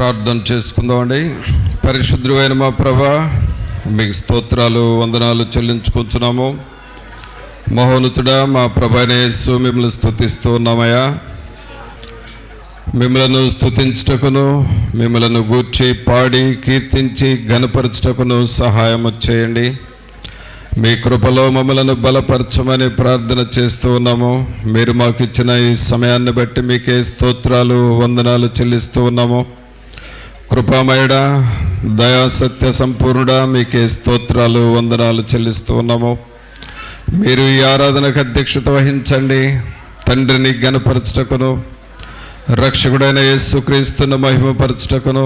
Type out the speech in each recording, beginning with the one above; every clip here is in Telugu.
ప్రార్థన చేసుకుందామండి. పరిశుద్ధుడైన మా ప్రభా, మీకు స్తోత్రాలు వందనాలు చెల్లించుకుంటున్నాము. మహోన్నతుడా మా ప్రభానే యేసు, మిమ్మల్ని స్తుతిస్తూ ఉన్నామయ్యా. మిమ్మలను స్తుతించుటకును, మిమ్మలను గూర్చి పాడి కీర్తించి ఘనపరచుటకును సహాయం చేయండి. మీ కృపలో మమ్మలను బలపరచమని ప్రార్థన చేస్తూ ఉన్నాము. మీరు మాకు ఇచ్చిన ఈ సమయాన్ని బట్టి మీకే స్తోత్రాలు వందనాలు చెల్లిస్తూ ఉన్నాము. కృపామయుడా, దయా సత్య సంపూర్ణుడా, మీకే స్తోత్రాలు వందనాలు చెల్లిస్తూ ఉన్నాము. మీరు ఈ ఆరాధనకు అధ్యక్షత వహించండి. తండ్రిని ఘనపరచుటకును, రక్షకుడైన యేసుక్రీస్తును మహిమపరచుటకును,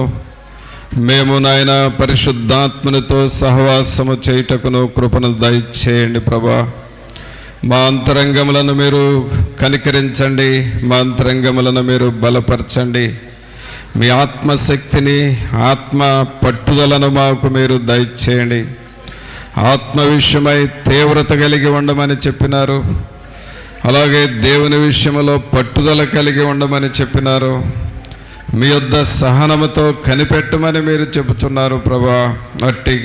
మేము నాయన పరిశుద్ధాత్మనితో సహవాసము చేయుటకును కృపను దయచేయండి ప్రభా. మా అంతరంగములను మీరు కనికరించండి, మా అంతరంగములను మీరు బలపరచండి. మీ ఆత్మశక్తిని, ఆత్మ పట్టుదలను మాకు మీరు దయచేయండి. ఆత్మ విషయమై తీవ్రత కలిగి ఉండమని చెప్పినారు. అలాగే దేవుని విషయంలో పట్టుదల కలిగి ఉండమని చెప్పినారు. మీ యొద్ద సహనముతో కనిపెట్టమని మీరు చెబుతున్నారు ప్రభా. అట్టి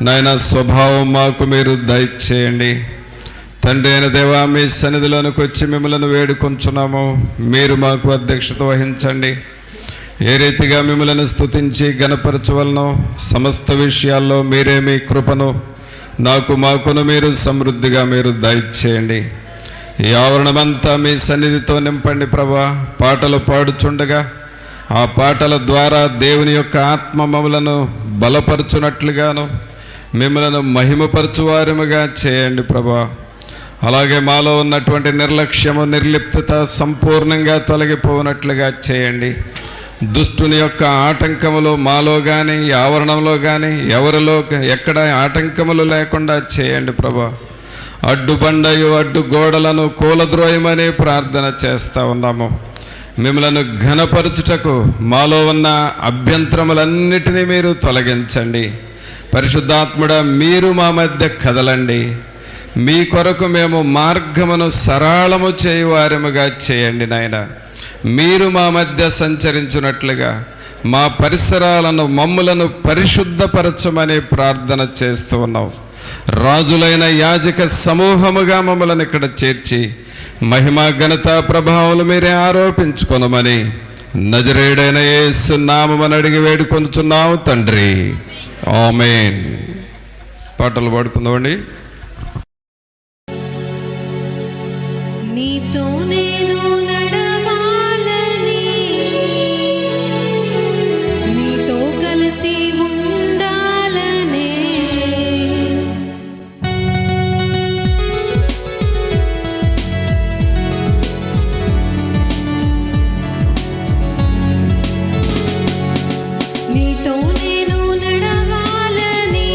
నాయన స్వభావం మాకు మీరు దయచేయండి. తండ్రి అయిన దేవా, మీ సన్నిధిలోనికి వచ్చి మిమ్మల్ని వేడుకొంచున్నాము. మీరు మాకు అధ్యక్షత వహించండి. ఏ రీతిగా మిమ్మల్ని స్తుతించి ఘనపరచవలనో సమస్త విషయాల్లో మీరే మీ కృపను మాకును మీరు సమృద్ధిగా మీరు దయచేయండి. ఈ ఆవరణమంతా మీ సన్నిధితో నింపండి ప్రభా. పాటలు పాడుచుండగా ఆ పాటల ద్వారా దేవుని యొక్క ఆత్మ మమ్మలను బలపరచునట్లుగాను, మిమ్మలను మహిమపరచువారముగా చేయండి ప్రభా. అలాగే మాలో ఉన్నటువంటి నిర్లక్ష్యము, నిర్లిప్తత సంపూర్ణంగా తొలగిపోనట్లుగా చేయండి. దుష్టుని యొక్క ఆటంకములు మాలో కానీ, ఆవరణంలో కానీ, ఎవరిలో ఎక్కడ ఆటంకములు లేకుండా చేయండి ప్రభా. అడ్డుబండయు అడ్డు గోడలను కూలద్రోయమని ప్రార్థన చేస్తూ ఉన్నాము. మిమ్మలను ఘనపరచుటకు మాలో ఉన్న అభ్యంతరములన్నిటినీ మీరు తొలగించండి. పరిశుద్ధాత్ముడా, మీరు మా మధ్య కదలండి. మీ కొరకు మేము మార్గమును సరళము చేయువారముగా చేయండి నాయన. మీరు మా మధ్య సంచరించున్నట్లుగా మా పరిసరాలను, మమ్ములను పరిశుద్ధపరచమని ప్రార్థన చేస్తూ ఉన్నాం. రాజులైన యాజక సమూహముగా మమ్మల్ని ఇక్కడ చేర్చి మహిమ ఘనత ప్రభావాలు మీరే ఆరోపించుకొనమని నజరేయుడైన యేసు నామమున అడిగి వేడుకొనుచున్నాము తండ్రి, ఆమేన్. పాటలు పాడుకుందామండి. నీతో నేను నడవాలని, నీతో కలిసి ఉండాలని, నీతో నేను నడవాలని,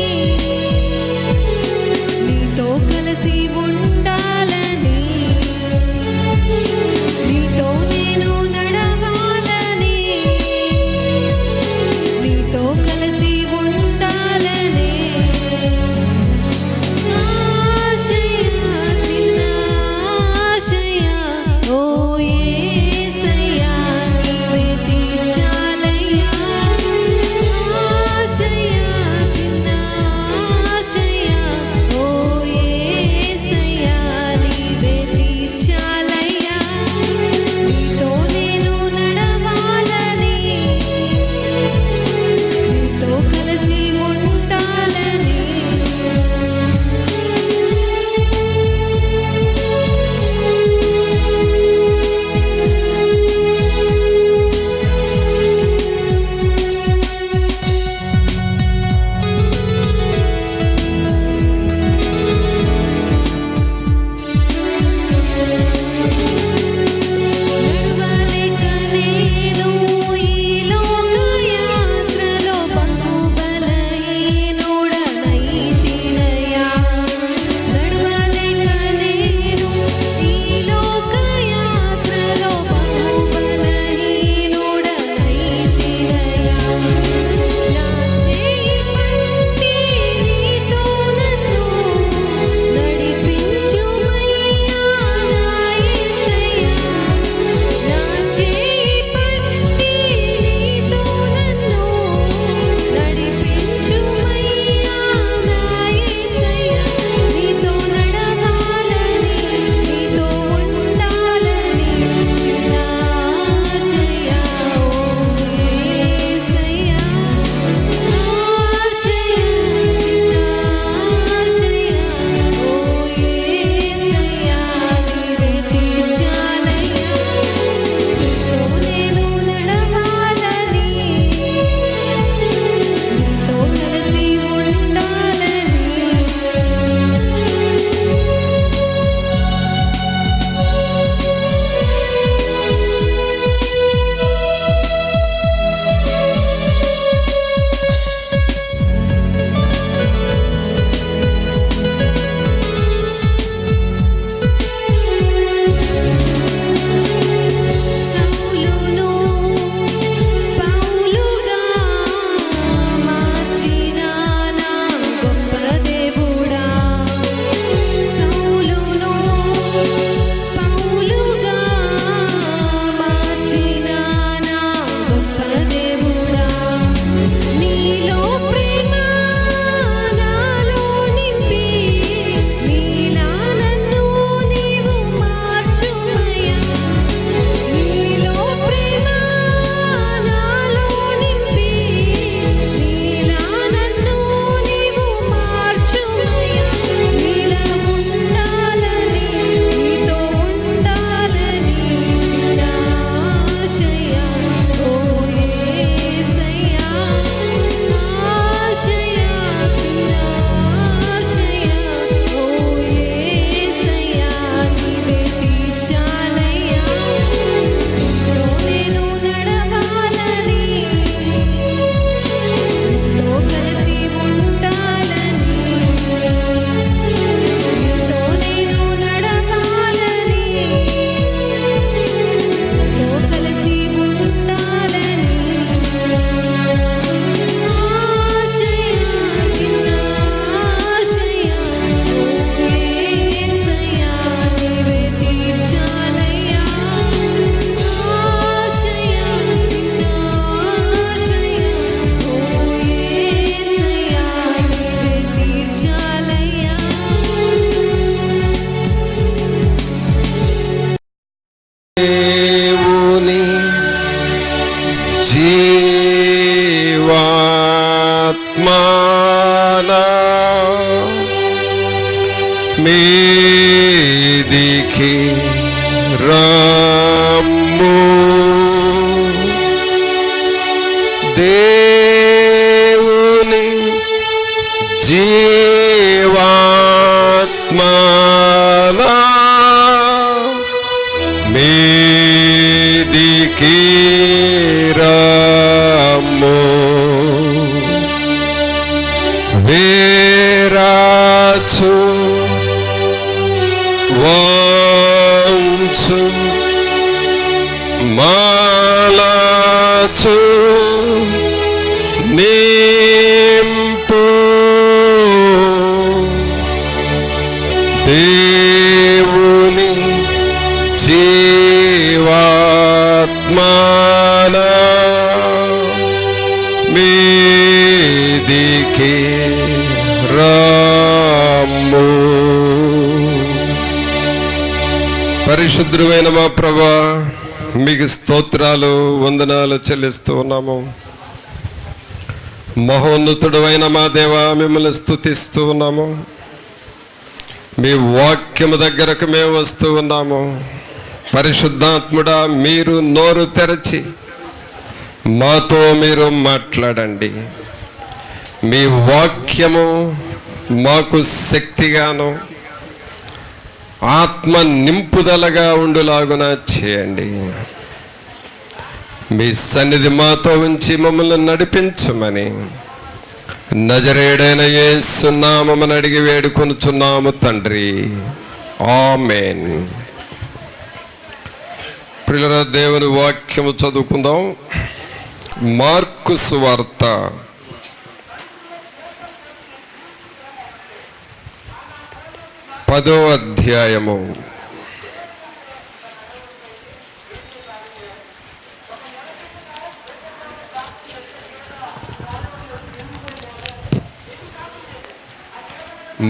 జీవాత్మానా మీదికి రమ్ము. దేవుని జీవాత్మానా మీదికి రమ్ము. వేరాచు వంచు మాలాచు నింపు దేవుని జీవాత్మానా మీదికి రమ్ము. పరిశుద్ధుడైన మా ప్రభువా, మీకు స్తోత్రాలు వందనాలు చెల్లిస్తూ ఉన్నాము. మహోన్నతుడు అయిన మా దేవా, మిమ్మల్ని స్తుతిస్తూ ఉన్నాము. మీ వాక్యము దగ్గరకు మేము వస్తూ ఉన్నాము. పరిశుద్ధాత్ముడా, మీరు నోరు తెరచి మాతో మీరు మాట్లాడండి. మీ వాక్యము మాకు శక్తిగాను ఆత్మ నింపుదలగా ఉండులాగున చేయండి. మీ సన్నిధి మాతో ఉంచి మమ్మల్ని నడిపించమని నజరేయుడైన యేసు నామమున అడిగి వేడుకొనుచున్నాము తండ్రి, ఆమేన్. ప్రియులారా, దేవుని వాక్యము చదువుకుందాం. మార్కు సువార్త 10వ అధ్యాయము.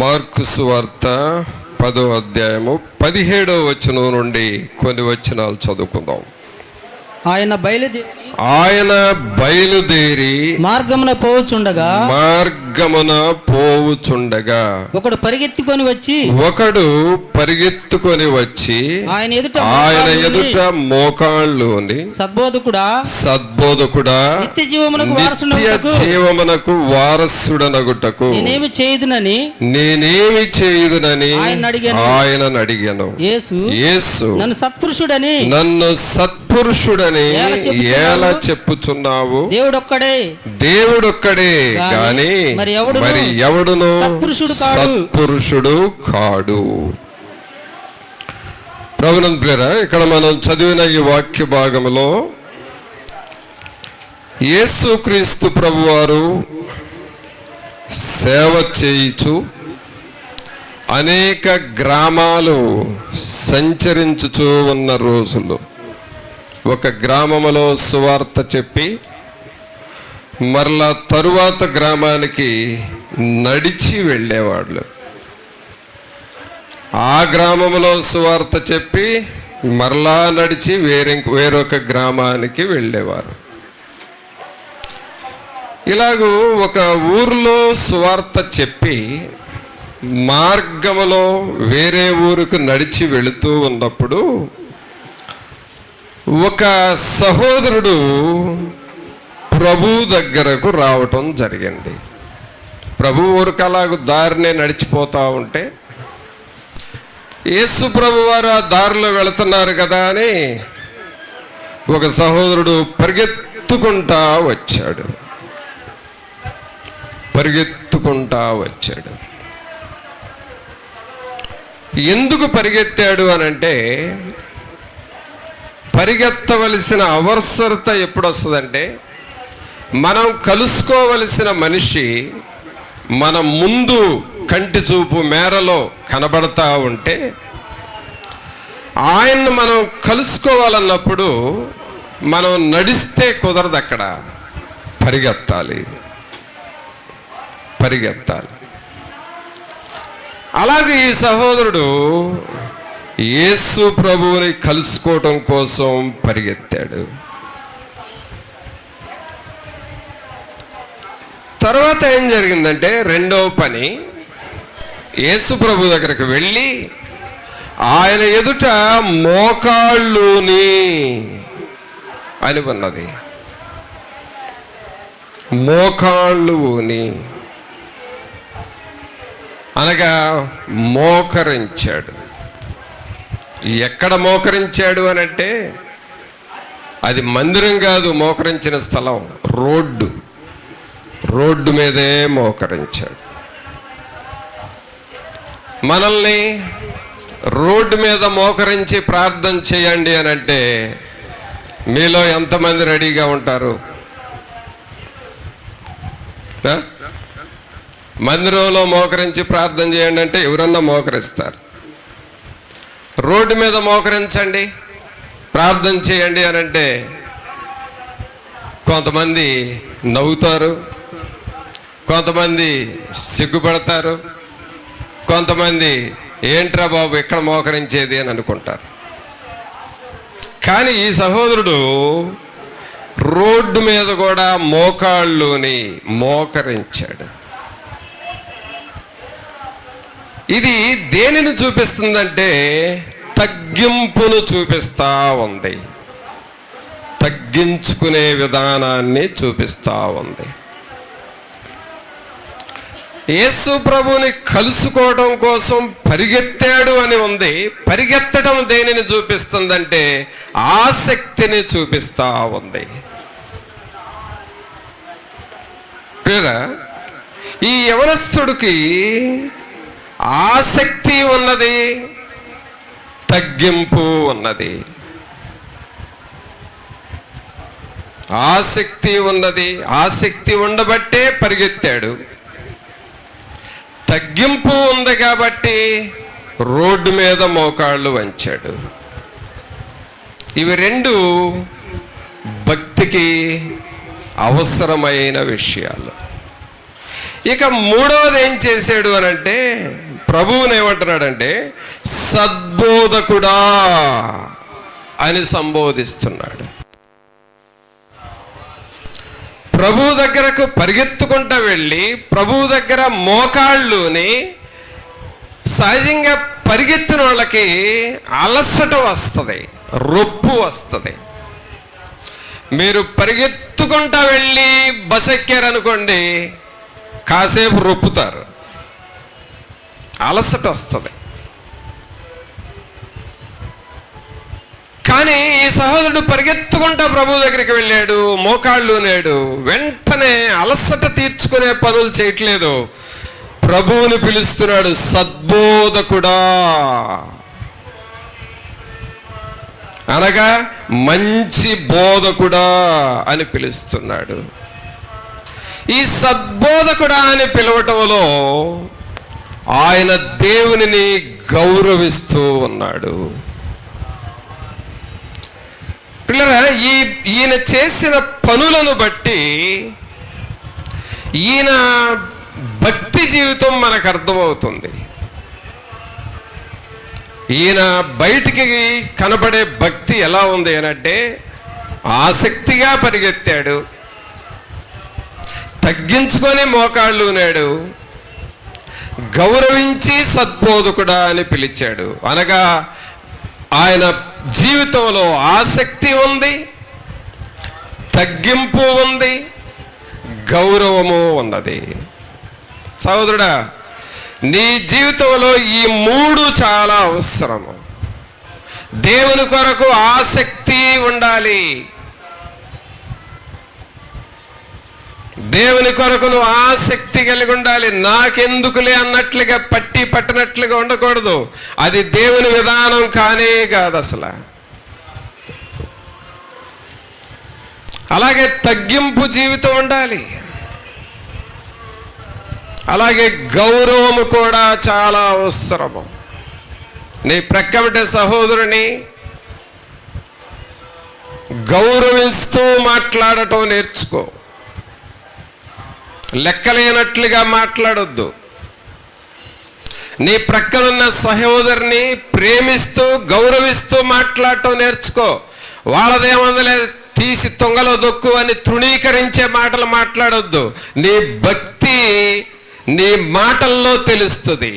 మార్కు సువార్త 10వ అధ్యాయము 17వ వచనం నుండి కొన్ని వచనాలు చదువుకుందాం. ఆయన బయలుదేరి మార్గమున పోవుచుండగా ఒకడు పరిగెత్తుకొని వచ్చి ఆయన ఎదుట మోకాళ్ళుని, సద్బోధకుడా నిత్య జీవమునకు వారసుడనగుటకు నేనేమి చేయుదునని ఆయనను అడిగాను. యేసు నన్ను సత్పురుషుడని ఎలా చెప్పుచున్నావు? దేవుడొక్కడే గాని మరి ఎవడును సత్పురుషుడు కాడు. ప్రభునందు ప్రియరా, ఇక్కడ మనం చదివిన ఈ వాక్య భాగంలో యేసుక్రీస్తు ప్రభువారు సేవ చేయుచు అనేక గ్రామాలు సంచరించుచూ ఉన్న రోజులు. ఒక గ్రామములో సువార్త చెప్పి మరలా తరువాత గ్రామానికి నడిచి వెళ్ళేవాళ్ళు. ఆ గ్రామములో సువార్త చెప్పి మరలా నడిచి వేరొక గ్రామానికి వెళ్ళేవారు. ఇలాగూ ఒక ఊరిలో సువార్త చెప్పి మార్గములో వేరే ఊరుకు నడిచి వెళుతూ ఉన్నప్పుడు ఒక సహోదరుడు ప్రభు దగ్గరకు రావటం జరిగింది. ప్రభు ఊరికి అలాగ దారినే నడిచిపోతూ ఉంటే యేసు ప్రభు వారు ఆ దారిలో వెళుతున్నారు కదా అని ఒక సహోదరుడు పరిగెత్తుకుంటా వచ్చాడు. ఎందుకు పరిగెత్తాడు అనంటే, పరిగెత్తవలసిన అవసరత ఎప్పుడు వస్తుందంటే, మనం కలుసుకోవలసిన మనిషి మన ముందు కంటి చూపు మేరలో కనబడతా ఉంటే ఆయన్ని మనం కలుసుకోవాలన్నప్పుడు మనం నడిస్తే కుదరదు, అక్కడ పరిగెత్తాలి. అలాగే ఈ సహోదరుడు యేసు ప్రభువుని కలుసుకోవటం కోసం పరిగెత్తాడు. తర్వాత ఏం జరిగిందంటే రెండవ పని, యేసు ప్రభు దగ్గరికి వెళ్ళి ఆయన ఎదుట మోకాళ్ళుని అని ఉన్నది. మోకాళ్ళుని అనగా మోకరించాడు. ఎక్కడ మోకరించాడు అని అంటే అది మందిరం కాదు, మోకరించిన స్థలం రోడ్డు మీదే మోకరించాడు. మనల్ని రోడ్డు మీద మోకరించి ప్రార్థన చేయండి అని అంటే మీలో ఎంతమంది రెడీగా ఉంటారు? మందిరంలో మోకరించి ప్రార్థన చేయండి అంటే ఎవరన్నా మోకరిస్తారు. రోడ్డు మీద మోకరించండి ప్రార్థన చేయండి అని అంటే కొంతమంది నవ్వుతారు, కొంతమంది సిగ్గుపడతారు, కొంతమంది ఏంట్రా బాబు ఇక్కడ మోకరించేది అని అనుకుంటారు. కానీ ఈ సహోదరుడు రోడ్డు మీద కూడా మోకాళ్ళుని మోకరించాడు. ఇది దేనిని చూపిస్తుందంటే తగ్గింపును చూపిస్తా ఉంది, తగ్గించుకునే విధానాన్ని చూపిస్తా ఉంది. యేసు ప్రభుని కలుసుకోవడం కోసం పరిగెత్తాడు అని ఉంది. పరిగెత్తడం దేనిని చూపిస్తుందంటే ఆసక్తిని చూపిస్తా ఉంది. ఈ యవనస్తుడికి ఆసక్తి ఉన్నది, తగ్గింపు ఉన్నది. ఆసక్తి ఉన్నది, ఆసక్తి ఉండబట్టే పరిగెత్తాడు. తగ్గింపు ఉంది కాబట్టి రోడ్డు మీద మోకాళ్ళు వంచాడు. ఇవి రెండు భక్తికి అవసరమైన విషయాలు. ఇక మూడవది ఏం చేశాడు అని అంటే ప్రభువుని ఏమంటున్నాడంటే సద్బోధకుడా అని సంబోధిస్తున్నాడు. ప్రభువు దగ్గరకు పరిగెత్తుకుంటూ వెళ్ళి ప్రభువు దగ్గర మోకాళ్ళుని, సహజంగా పరిగెత్తిన వాళ్ళకి అలసట వస్తుంది, రొప్పు వస్తుంది. మీరు పరిగెత్తుకుంటూ వెళ్ళి బస్ ఎక్కారనుకోండి, కాసేపు రొప్పుతారు, అలసట వస్తుంది. కానీ ఈ సహోదరుడు పరిగెత్తుకుంటా ప్రభు దగ్గరికి వెళ్ళాడు, మోకాళ్ళు నేడు, వెంటనే అలసట తీర్చుకునే పనులు చేయట్లేదు, ప్రభువుని పిలుస్తున్నాడు సద్బోధకుడా అనగా మంచి బోధకుడా అని పిలుస్తున్నాడు. ఈ సద్బోధకుడా అని పిలవటంలో ఆయన దేవునిని గౌరవిస్తూ ఉన్నాడు. పిల్లరా, ఈయన చేసిన పనులను బట్టి ఈయన భక్తి జీవితం మనకు అర్థమవుతుంది. ఈయన బయటికి కనబడే భక్తి ఎలా ఉంది అనంటే ఆసక్తిగా పరిగెత్తాడు, తగ్గించుకొని మోకాళ్ళు ఉన్నాడు, గౌరవించి సద్బోధకుడా అని పిలిచాడు. అనగా ఆయన జీవితంలో ఆసక్తి ఉంది, తగ్గింపు ఉంది, గౌరవము ఉన్నది. సహోదరుడా, నీ జీవితంలో ఈ మూడు చాలా అవసరము. దేవుని కొరకు ఆసక్తి ఉండాలి, దేవుని కొరకు నువ్వు ఆసక్తి కలిగి ఉండాలి. నాకెందుకులే అన్నట్లుగా పట్టనట్లుగా ఉండకూడదు. అది దేవుని విధానం కానే కాదు అసలు. అలాగే తగ్గింపు జీవితం ఉండాలి, అలాగే గౌరవము కూడా చాలా అవసరము. నీ ప్రక్కబట్టే సహోదరుని గౌరవిస్తూ మాట్లాడటం నేర్చుకో. లెక్కలేనట్లుగా మాట్లాడొద్దు. నీ ప్రక్కనున్న సహోదరుని ప్రేమిస్తూ గౌరవిస్తూ మాట్లాడటం నేర్చుకో. వాళ్ళదేమందలే తీసి తొంగలో దొక్కు అని తృణీకరించే మాటలు మాట్లాడొద్దు. నీ భక్తి నీ మాటల్లో తెలుస్తుంది.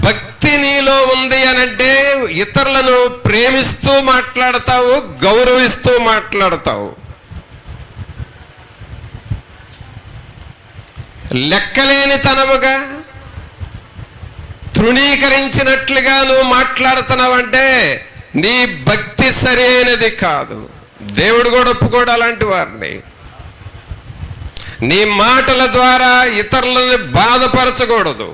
భక్తి నీలో ఉంది అనంటే ఇతరులను ప్రేమిస్తూ మాట్లాడతావు, గౌరవిస్తూ మాట్లాడతావు. లెక్కలేని తనముగా తృణీకరించినట్లుగా నువ్వు మాట్లాడుతున్నావంటే నీ భక్తి సరైనది కాదు. దేవుడు కూడా ఒప్పుకోడు అలాంటి వారిని. నీ మాటల ద్వారా ఇతరులను బాధపరచకూడదు.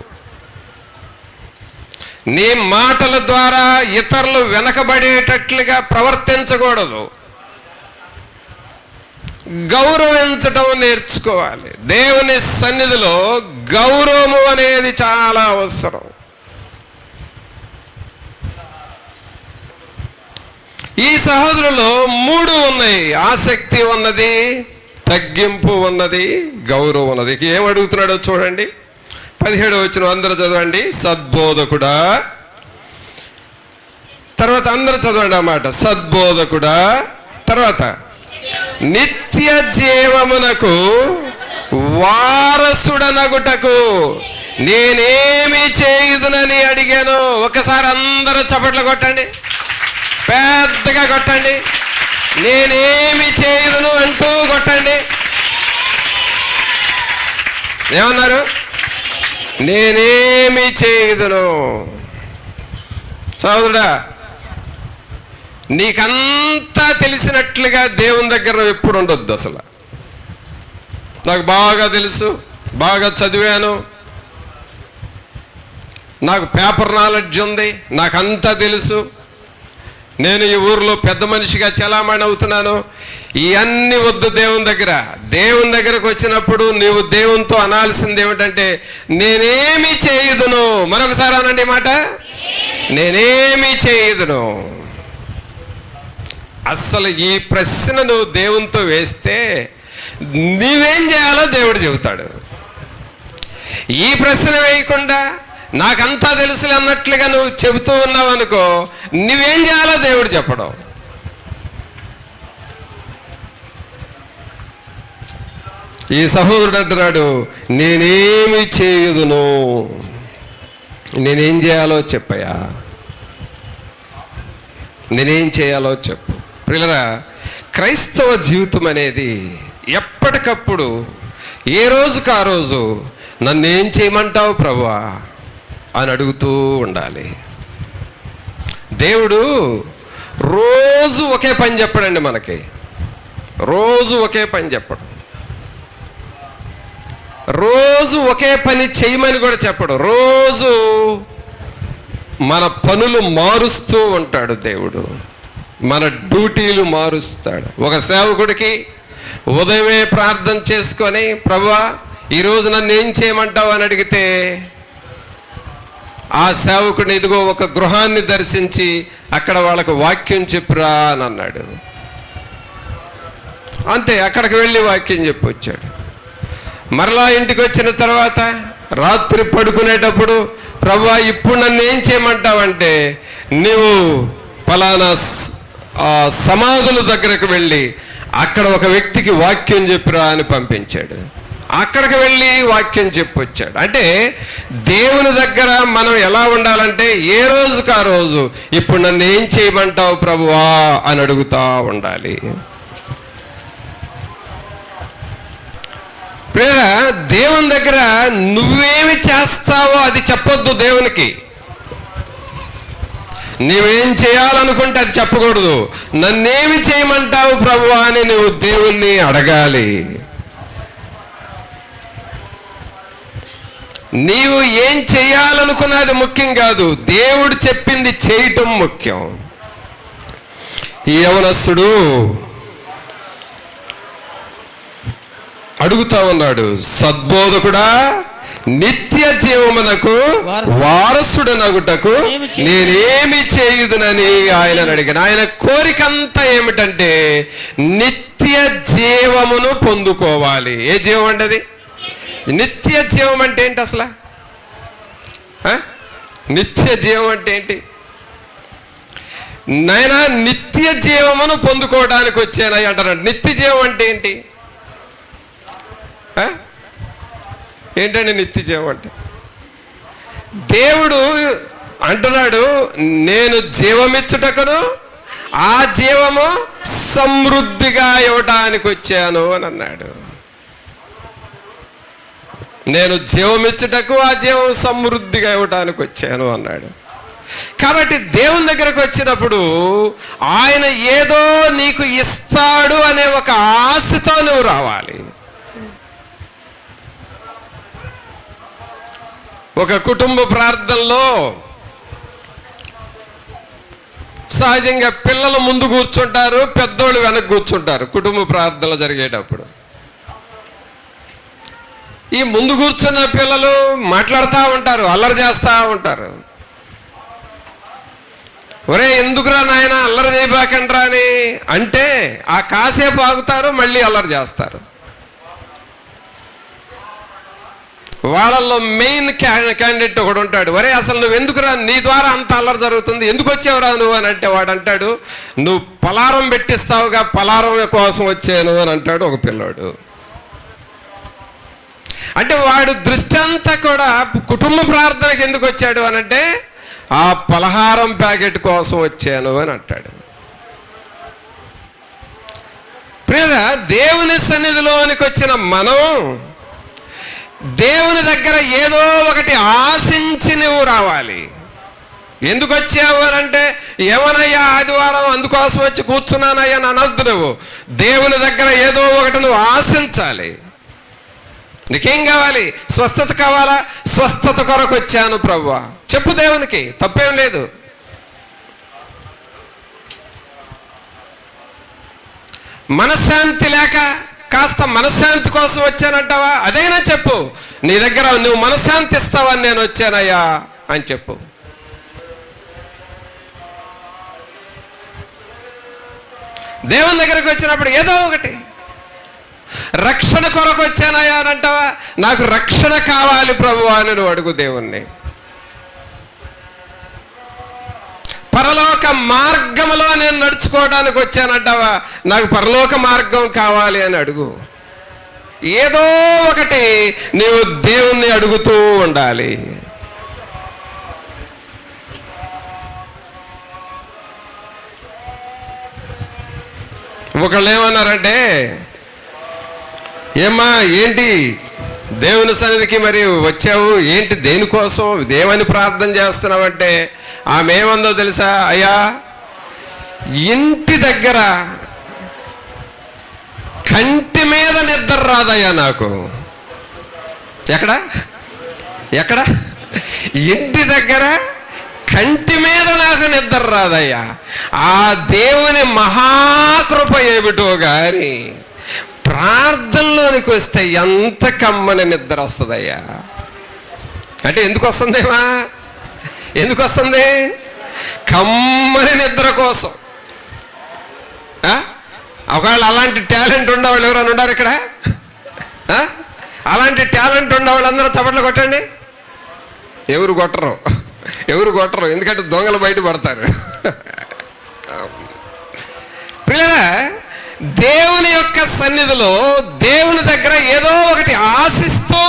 నీ మాటల ద్వారా ఇతరులు వెనకబడేటట్లుగా ప్రవర్తించకూడదు. గౌరవించటం నేర్చుకోవాలి. దేవుని సన్నిధిలో గౌరవము అనేది చాలా అవసరం. ఈ సహోదరులో 3 ఉన్నాయి. ఆసక్తి ఉన్నది, తగ్గింపు ఉన్నది, గౌరవం ఉన్నది. ఏమడుగుతున్నాడో చూడండి. 17వ వచనం అందరూ చదవండి. సద్బోధకుడా, తర్వాత అందరూ చదవండి అన్నమాట. సద్బోధకుడా, తర్వాత నిత్య జీవమునకు వారసుడనగుటకు నేనేమి చేయుదునని అడిగాను. ఒకసారి అందరూ చప్పట్లు కొట్టండి, పెద్దగా కొట్టండి. నేనేమి చేయుదును అంటూ కొట్టండి. ఏమన్నారు? నేనేమి చేయుదును. సోదరుడా, నీకంతా తెలిసినట్లుగా దేవుని దగ్గర ఎప్పుడు ఉండొద్దు. అసలు నాకు బాగా తెలుసు, బాగా చదివాను, నాకు పేపర్ నాలెడ్జ్ ఉంది, నాకంతా తెలుసు, నేను ఈ ఊరిలో పెద్ద మనిషిగా చలామణి అవుతున్నాను, ఇవన్నీ వద్దు. దేవుని దగ్గర, దేవుని దగ్గరకు వచ్చినప్పుడు నీవు దేవునితో అనాల్సింది ఏమిటంటే నేనేమి చేయుదును. మరొకసారి అనండి మాట, నేనేమి చేయుదును. అస్సలు ఈ ప్రశ్న నువ్వు దేవునితో వేస్తే నీవేం చేయాలో దేవుడు చెబుతాడు. ఈ ప్రశ్న వేయకుండా నాకంతా తెలుసులే అన్నట్లుగా నువ్వు చెబుతూ ఉన్నావు అనుకో, నువ్వేం చేయాలో దేవుడు చెప్పడం. ఈ సహోదరుడు అంటున్నాడు, నేనేమి చేయుదును. నేనేం చేయాలో చెప్పయ్యా, నేనేం చేయాలో చెప్పు. ప్రియులారా, క్రైస్తవ జీవితం అనేది ఎప్పటికప్పుడు ఏ రోజుకు ఆ రోజు నన్నేం చేయమంటావు ప్రభువా అని అడుగుతూ ఉండాలి. దేవుడు రోజు ఒకే పని చెప్పడండి మనకి. రోజు ఒకే పని చెప్పడం, రోజు ఒకే పని చేయమని కూడా చెప్పడు. రోజు మన పనులు మారుస్తూ ఉంటాడు దేవుడు, మన డ్యూటీలు మారుస్తాడు. ఒక సేవకుడికి ఉదయమే ప్రార్థన చేసుకొని ప్రభువా ఈరోజు నన్ను ఏం చేయమంటావు అని అడిగితే ఆ సేవకుడిని ఇదిగో ఒక గృహాన్ని దర్శించి అక్కడ వాళ్ళకు వాక్యం చెప్పురా అని అన్నాడు. అంతే, అక్కడికి వెళ్ళి వాక్యం చెప్పొచ్చాడు. మరలా ఇంటికి వచ్చిన తర్వాత రాత్రి పడుకునేటప్పుడు ప్రభువా ఇప్పుడు నన్ను ఏం చేయమంటావంటే నీవు పలానా సమాధుల దగ్గరకు వెళ్ళి అక్కడ ఒక వ్యక్తికి వాక్యం చెప్పురా అని పంపించాడు. అక్కడికి వెళ్ళి వాక్యం చెప్పొచ్చాడు. అంటే దేవుని దగ్గర మనం ఎలా ఉండాలంటే ఏ రోజుకు ఆ రోజు ఇప్పుడు నన్ను ఏం చేయమంటావు ప్రభువా అని అడుగుతా ఉండాలి. దేవుని దగ్గర నువ్వేమి చేస్తావో అది చెప్పొద్దు దేవునికి. నువ్వేం చేయాలనుకుంటే అది చెప్పకూడదు. నన్నేమి చేయమంటావు ప్రభువా అని నువ్వు దేవుణ్ణి అడగాలి. నీవు ఏం చేయాలనుకున్నది ముఖ్యం కాదు, దేవుడు చెప్పింది చేయటం ముఖ్యం. ఈ యవనస్తుడు అడుగుతా ఉన్నాడు, సద్బోధకుడా నిత్య జీవమునకు వారసుడనగుటకు నేనేమి చేయుదునని ఆయన అడిగాను. ఆయన కోరికంతా ఏమిటంటే నిత్య జీవమును పొందుకోవాలి. ఏ జీవం అంటే అది? నిత్య జీవం అంటే ఏంటి అసలు? నిత్య జీవం అంటే ఏంటి? నాయనా నిత్య జీవమును పొందుకోవడానికి వచ్చానయ్యా అంటున్నాడు. నిత్య జీవం అంటే ఏంటి? ఏంటండి నిత్య జీవం అంటే? దేవుడు అంటున్నాడు, నేను జీవమిచ్చుటకును ఆ జీవము సమృద్ధిగా ఇవ్వడానికి వచ్చాను అని అన్నాడు. నేను జీవమిచ్చుటకు ఆ జీవం సమృద్ధిగా ఇవ్వడానికి వచ్చాను అన్నాడు. కాబట్టి దేవుని దగ్గరకు వచ్చినప్పుడు ఆయన ఏదో నీకు ఇస్తాడు అనే ఒక ఆశతో నువ్వు రావాలి. ఒక కుటుంబ ప్రార్థనలో సహజంగా పిల్లలు ముందు కూర్చుంటారు, పెద్దోళ్ళు వెనక కూర్చుంటారు. కుటుంబ ప్రార్థనలు జరిగేటప్పుడు ఈ ముందు కూర్చున్న పిల్లలు మాట్లాడుతూ ఉంటారు, అల్లరి చేస్తూ ఉంటారు. ఒరే ఎందుకురా నాయన అల్లరి చేయబాకండ్రా అని అంటే ఆ కాసేపు ఆగుతారు, మళ్ళీ అల్లరి చేస్తారు. వాళ్ళల్లో మెయిన్ క్యాండిడేట్ ఒకడు ఉంటాడు. ఒరే అసలు నువ్వు ఎందుకురా, నీ ద్వారా అంత అల్లరి జరుగుతుంది, ఎందుకు వచ్చావురా నువ్వు అని అంటే వాడు అంటాడు, నువ్వు పలారం పెట్టిస్తావుగా, పలారం కోసం వచ్చాను అని అంటాడు ఒక పిల్లోడు. అంటే వాడు దృష్టి అంతా కూడా కుటుంబ ప్రార్థనకి ఎందుకు వచ్చాడు అని అంటే ఆ పలహారం ప్యాకెట్ కోసం వచ్చాను అని అంటాడు. ప్రియరా, దేవుని సన్నిధిలోనికి వచ్చిన మనం దేవుని దగ్గర ఏదో ఒకటి ఆశించి నువ్వు రావాలి. ఎందుకు వచ్చావు అని అంటే ఏమనయ్యా ఆదివారం అందుకోసం వచ్చి కూర్చున్నానయ్యా అని అనొద్దు. నువ్వు దేవుని దగ్గర ఏదో ఒకటి నువ్వు ఆశించాలి. నీకేం కావాలి? స్వస్థత కావాలా? స్వస్థత కొరకు వచ్చాను ప్రభువా చెప్పు దేవునికి, తప్పేం లేదు. మనశ్శాంతి లేక కాస్త మనశ్శాంతి కోసం వచ్చానంటావా? అదైనా చెప్పు. నీ దగ్గర నువ్వు మనశ్శాంతి ఇస్తావని నేను వచ్చానయ్యా అని చెప్పు. దేవుని దగ్గరకు వచ్చినప్పుడు ఏదో ఒకటి, రక్షణ కొరకు వచ్చానయ్యా అని అంటావా? నాకు రక్షణ కావాలి ప్రభువా అని నువ్వు అడుగు దేవుణ్ణి. పరలోక మార్గంలో నేను నడుచుకోవడానికి వచ్చానంటావా? నాకు పరలోక మార్గం కావాలి అని అడుగు. ఏదో ఒకటి నీవు దేవుణ్ణి అడుగుతూ ఉండాలి. ఒకళ్ళు ఏమన్నారంటే, ఏమ్మా ఏంటి దేవుని సన్నిధికి మరి వచ్చావు, ఏంటి దేనికోసం, దేవని ప్రార్థన చేస్తున్నావంటే ఆమె ఏమందో తెలుసా? అయ్యా ఇంటి దగ్గర కంటి మీద నిద్ర రాదయ్యా నాకు. ఎక్కడ ఎక్కడ ఇంటి దగ్గర కంటి మీద నాకు నిద్ర రాదయ్యా. ఆ దేవుని మహాకృప ఏమిటో గాని ప్రార్థనలోనికి వస్తే ఎంత కమ్మని నిద్ర వస్తుందయ్యా. అంటే ఎందుకు వస్తుందేమా? ఎందుకు వస్తుంది? కమ్మని నిద్ర కోసం. ఒకవేళ అలాంటి టాలెంట్ ఉండేవాళ్ళు ఎవరైనా ఉన్నారు ఇక్కడ? అలాంటి టాలెంట్ ఉండేవాళ్ళు అందరూ చప్పట్లు కొట్టండి. ఎవరు కొట్టరు, ఎవరు కొట్టరు, ఎందుకంటే దొంగలు బయటపడతారు. ప్రియులారా, దేవుని యొక్క సన్నిధిలో దేవుని దగ్గర ఏదో ఒకటి ఆశిస్తూ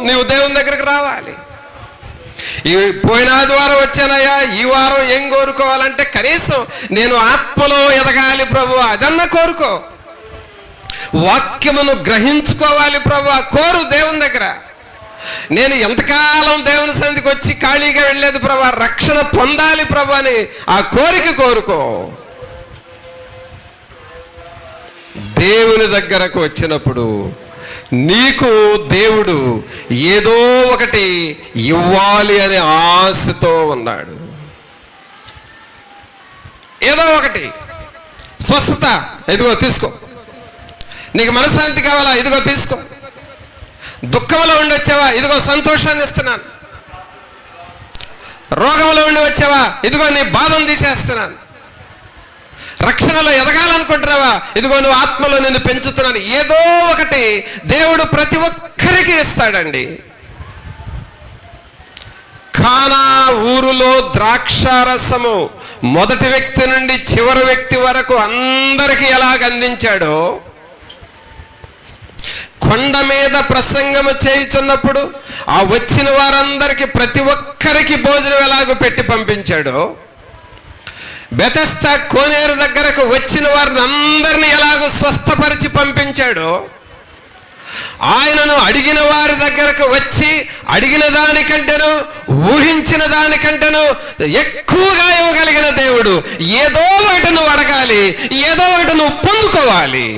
నీవు దేవుని దగ్గరికి రావాలి. ఈ పోయిన ఆదివారం వచ్చానయ్యా, ఈ వారం ఏం కోరుకోవాలంటే కనీసం నేను ఆత్మలో ఎదగాలి ప్రభు, అదన్నా కోరుకో. వాక్యమును గ్రహించుకోవాలి ప్రభు, కోరు దేవుని దగ్గర. నేను ఎంతకాలం దేవుని సన్నిధికి వచ్చి ఖాళీగా వెళ్ళలేదు ప్రభు, రక్షణ పొందాలి ప్రభు అని ఆ కోరిక కోరుకో. దేవుని దగ్గరకు వచ్చినప్పుడు నీకు దేవుడు ఏదో ఒకటి ఇవ్వాలి అనే ఆశతో ఉన్నాడు. ఏదో ఒకటి. స్వస్థత, ఇదిగో తీసుకో. నీకు మనశ్శాంతి కావాలా? ఇదిగో తీసుకో. దుఃఖంలో ఉండి వచ్చావా? ఇదిగో సంతోషాన్ని ఇస్తున్నాను. రోగంలో ఉండి వచ్చావా? ఇదిగో నీ బాధను తీసేస్తున్నాను. రక్షణలో ఎదగాలనుకుంటున్నావా? ఇదిగో నువ్వు ఆత్మలో నిన్ను పెంచుతున్నాను. ఏదో ఒకటి దేవుడు ప్రతి ఒక్కరికి ఇస్తాడండి. కానా ఊరులో ద్రాక్షారసము మొదటి వ్యక్తి నుండి చివరి వ్యక్తి వరకు అందరికీ ఎలాగ అందించాడో, కొండ మీద ప్రసంగము చేయుచున్నప్పుడు ఆ వచ్చిన వారందరికీ ప్రతి ఒక్కరికి భోజనం ఎలాగో పెట్టి పంపించాడో, బెతెస్దా కోనేరు దగ్గరకు వచ్చిన వారిని అందరినీ ఎలాగో స్వస్థపరిచి పంపించాడో, ఆయనను అడిగిన వారి దగ్గరకు వచ్చి అడిగిన దానికంటేను ఊహించిన దానికంటేను ఎక్కువగా ఇవ్వగలిగిన దేవుడు. ఏదో ఒకటి నువ్వు అడగాలి, ఏదో ఒకటి నువ్వు పొందుకోవాలి.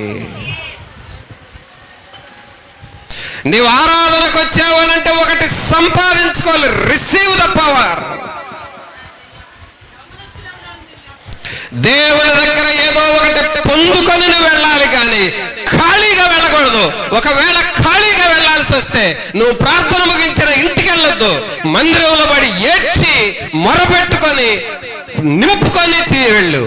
నీవు ఆరాధనకు వచ్చావు అంటే ఒకటి సంపాదించుకోవాలి. Receive the power. దేవుని దగ్గర ఏదో ఒకటి పొందుకొని నువ్వు వెళ్ళాలి, కానీ ఖాళీగా వెళ్ళకూడదు. ఒకవేళ ఖాళీగా వెళ్ళాల్సి వస్తే నువ్వు ప్రార్థన ముగించిన ఇంటికి వెళ్ళొద్దు. మందిరంలో పడి ఏడ్చి మొరపెట్టుకొని నింపుకొని వెళ్ళు.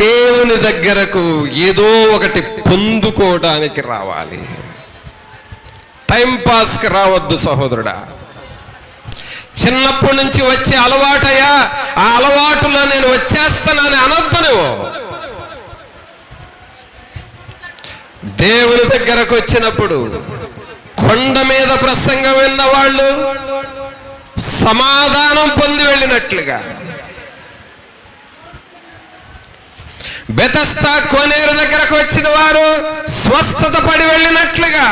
దేవుని దగ్గరకు ఏదో ఒకటి పొందుకోవడానికి రావాలి. టైం పాస్కి రావద్దు సహోదరుడా. చిన్నప్పటి నుంచి వచ్చే అలవాటయ్యా, ఆ అలవాటులో నేను వచ్చేస్తానని అనొద్దు నువ్వు. దేవుని దగ్గరకు వచ్చినప్పుడు కొండ మీద ప్రసంగం విన్న వాళ్ళు సమాధానం పొంది వెళ్ళినట్లుగా, బెతెస్దా కోనేరు దగ్గరకు వచ్చిన వారు స్వస్థత పడి వెళ్ళినట్లుగా,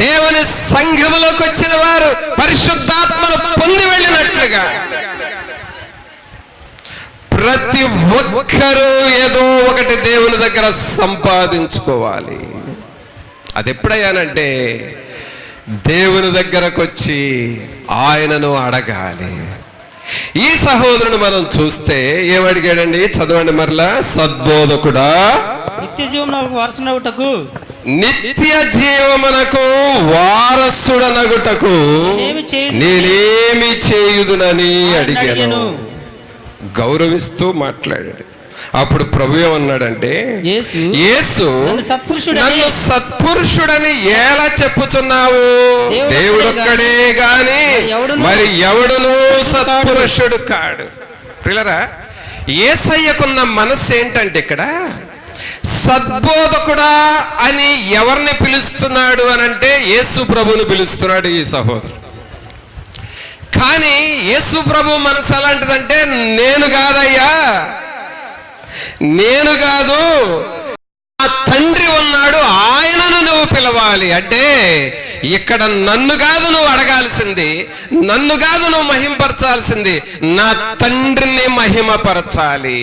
దేవుని సంఘములోకి వచ్చిన వారు పరిశుద్ధాత్మను పొంది వెళ్ళినట్లుగా, ప్రతి ఒక్కరూ ఏదో ఒకటి దేవుని దగ్గర సంపాదించుకోవాలి. అది ఎప్పుడయ్యానంటే దేవుని దగ్గరకు వచ్చి ఆయనను అడగాలి. ఈ సహోదరుని మనం చూస్తే ఏమడిగాడండి? చదవండి మరలా. సద్బోధకుడా, నిత్య జీవమునకు వారసునగుటకు, నిత్య జీవమునకు వారసుడనగుటకు నేనేమి చేయుదునని అడిగాను. గౌరవిస్తూ మాట్లాడాడు. అప్పుడు ప్రభు ఏమన్నాడంటే, యేసు నన్ను సత్పురుషుడని ఎలా చెప్పుచున్నావు? దేవుడొక్కడే గాని మరి ఎవడునూ సత్పురుషుడు కాడు. పిల్లరా, యేసయ్యకున్న మనస్సు ఏంటంటే ఇక్కడ సద్బోధకుడా అని ఎవరిని పిలుస్తున్నాడు అని అంటే యేసు ప్రభువుని పిలుస్తున్నాడు ఈ సహోదరుడు. కానీ యేసు ప్రభు మనసు ఎలాంటిదంటే, నేను కాదయ్యా, నేను కాదు, నా తండ్రి ఉన్నాడు, ఆయనను నువ్వు పిలవాలి. అంటే ఇక్కడ నన్ను కాదు నువ్వు అడగాల్సింది, నన్ను కాదు నువ్వు మహిమపరచాల్సింది, నా తండ్రిని మహిమపరచాలి.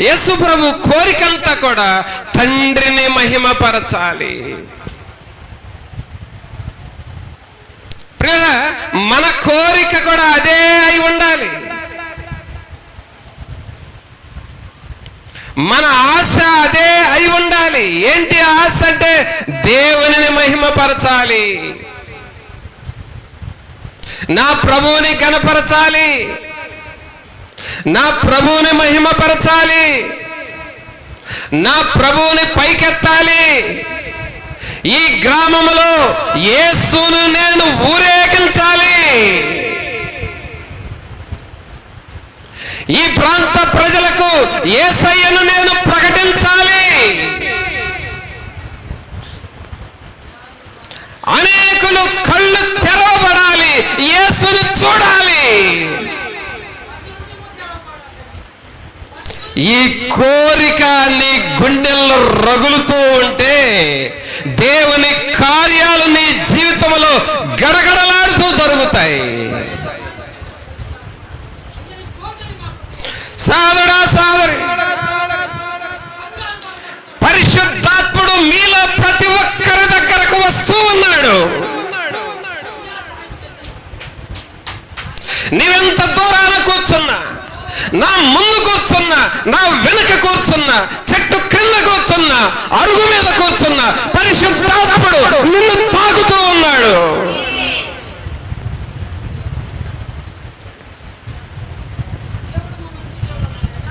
యేసు ప్రభు కోరికంతా కూడా తండ్రిని మహిమపరచాలి. ప్రియులారా, మన కోరిక కూడా అదే అయి ఉండాలి. మన ఆశ అదే అయి ఉండాలి. ఏంటి ఆశ అంటే దేవునిని మహిమపరచాలి, నా ప్రభువుని కనపరచాలి, నా ప్రభువుని మహిమపరచాలి, నా ప్రభువుని పైకెత్తాలి. ఈ గ్రామంలో యేసును నేను ఊరేగించాలి. ఈ ప్రాంత ప్రజలకు యేసయ్యను నేను ప్రకటించాలి. అనేకులు కళ్ళు తెరవబడాలి, యేసును చూడాలి. ఈ కోరిక నీ గుండెల్లో రగులుతూ ఉంటే దేవుని కార్యాలు నీ జీవితంలో గడగడలాడుతూ జరుగుతాయి. సోదరుడా, సోదరి, పరిశుద్ధాత్ముడు మీలో ప్రతి ఒక్కరి దగ్గరకు వస్తూ ఉన్నాడు. నీవెంత దూరాన కూర్చున్నా, నా ముందు కూర్చున్నా, నా వెనుక కూర్చున్నా, చెట్టు కింద కూర్చున్నా, అరుగు మీద కూర్చున్నా, పరిశుద్ధాత్ముడు నిన్ను తాకుతూ ఉన్నాడు.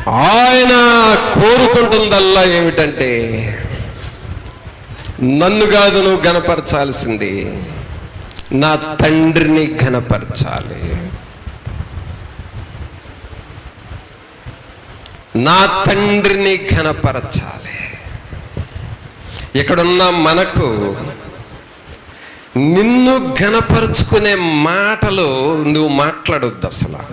ఆయన కోరుకుంటుందల్లా ఏమిటంటే, నన్ను కాదు నువ్వు ఘనపరచాల్సింది, నా తండ్రిని ఘనపరచాలి. నా తండ్రిని ఘనపరచాలి. ఇక్కడున్న మనకు నిన్ను ఘనపరుచుకునే మాటలు నువ్వు మాట్లాడొద్దు. అసలు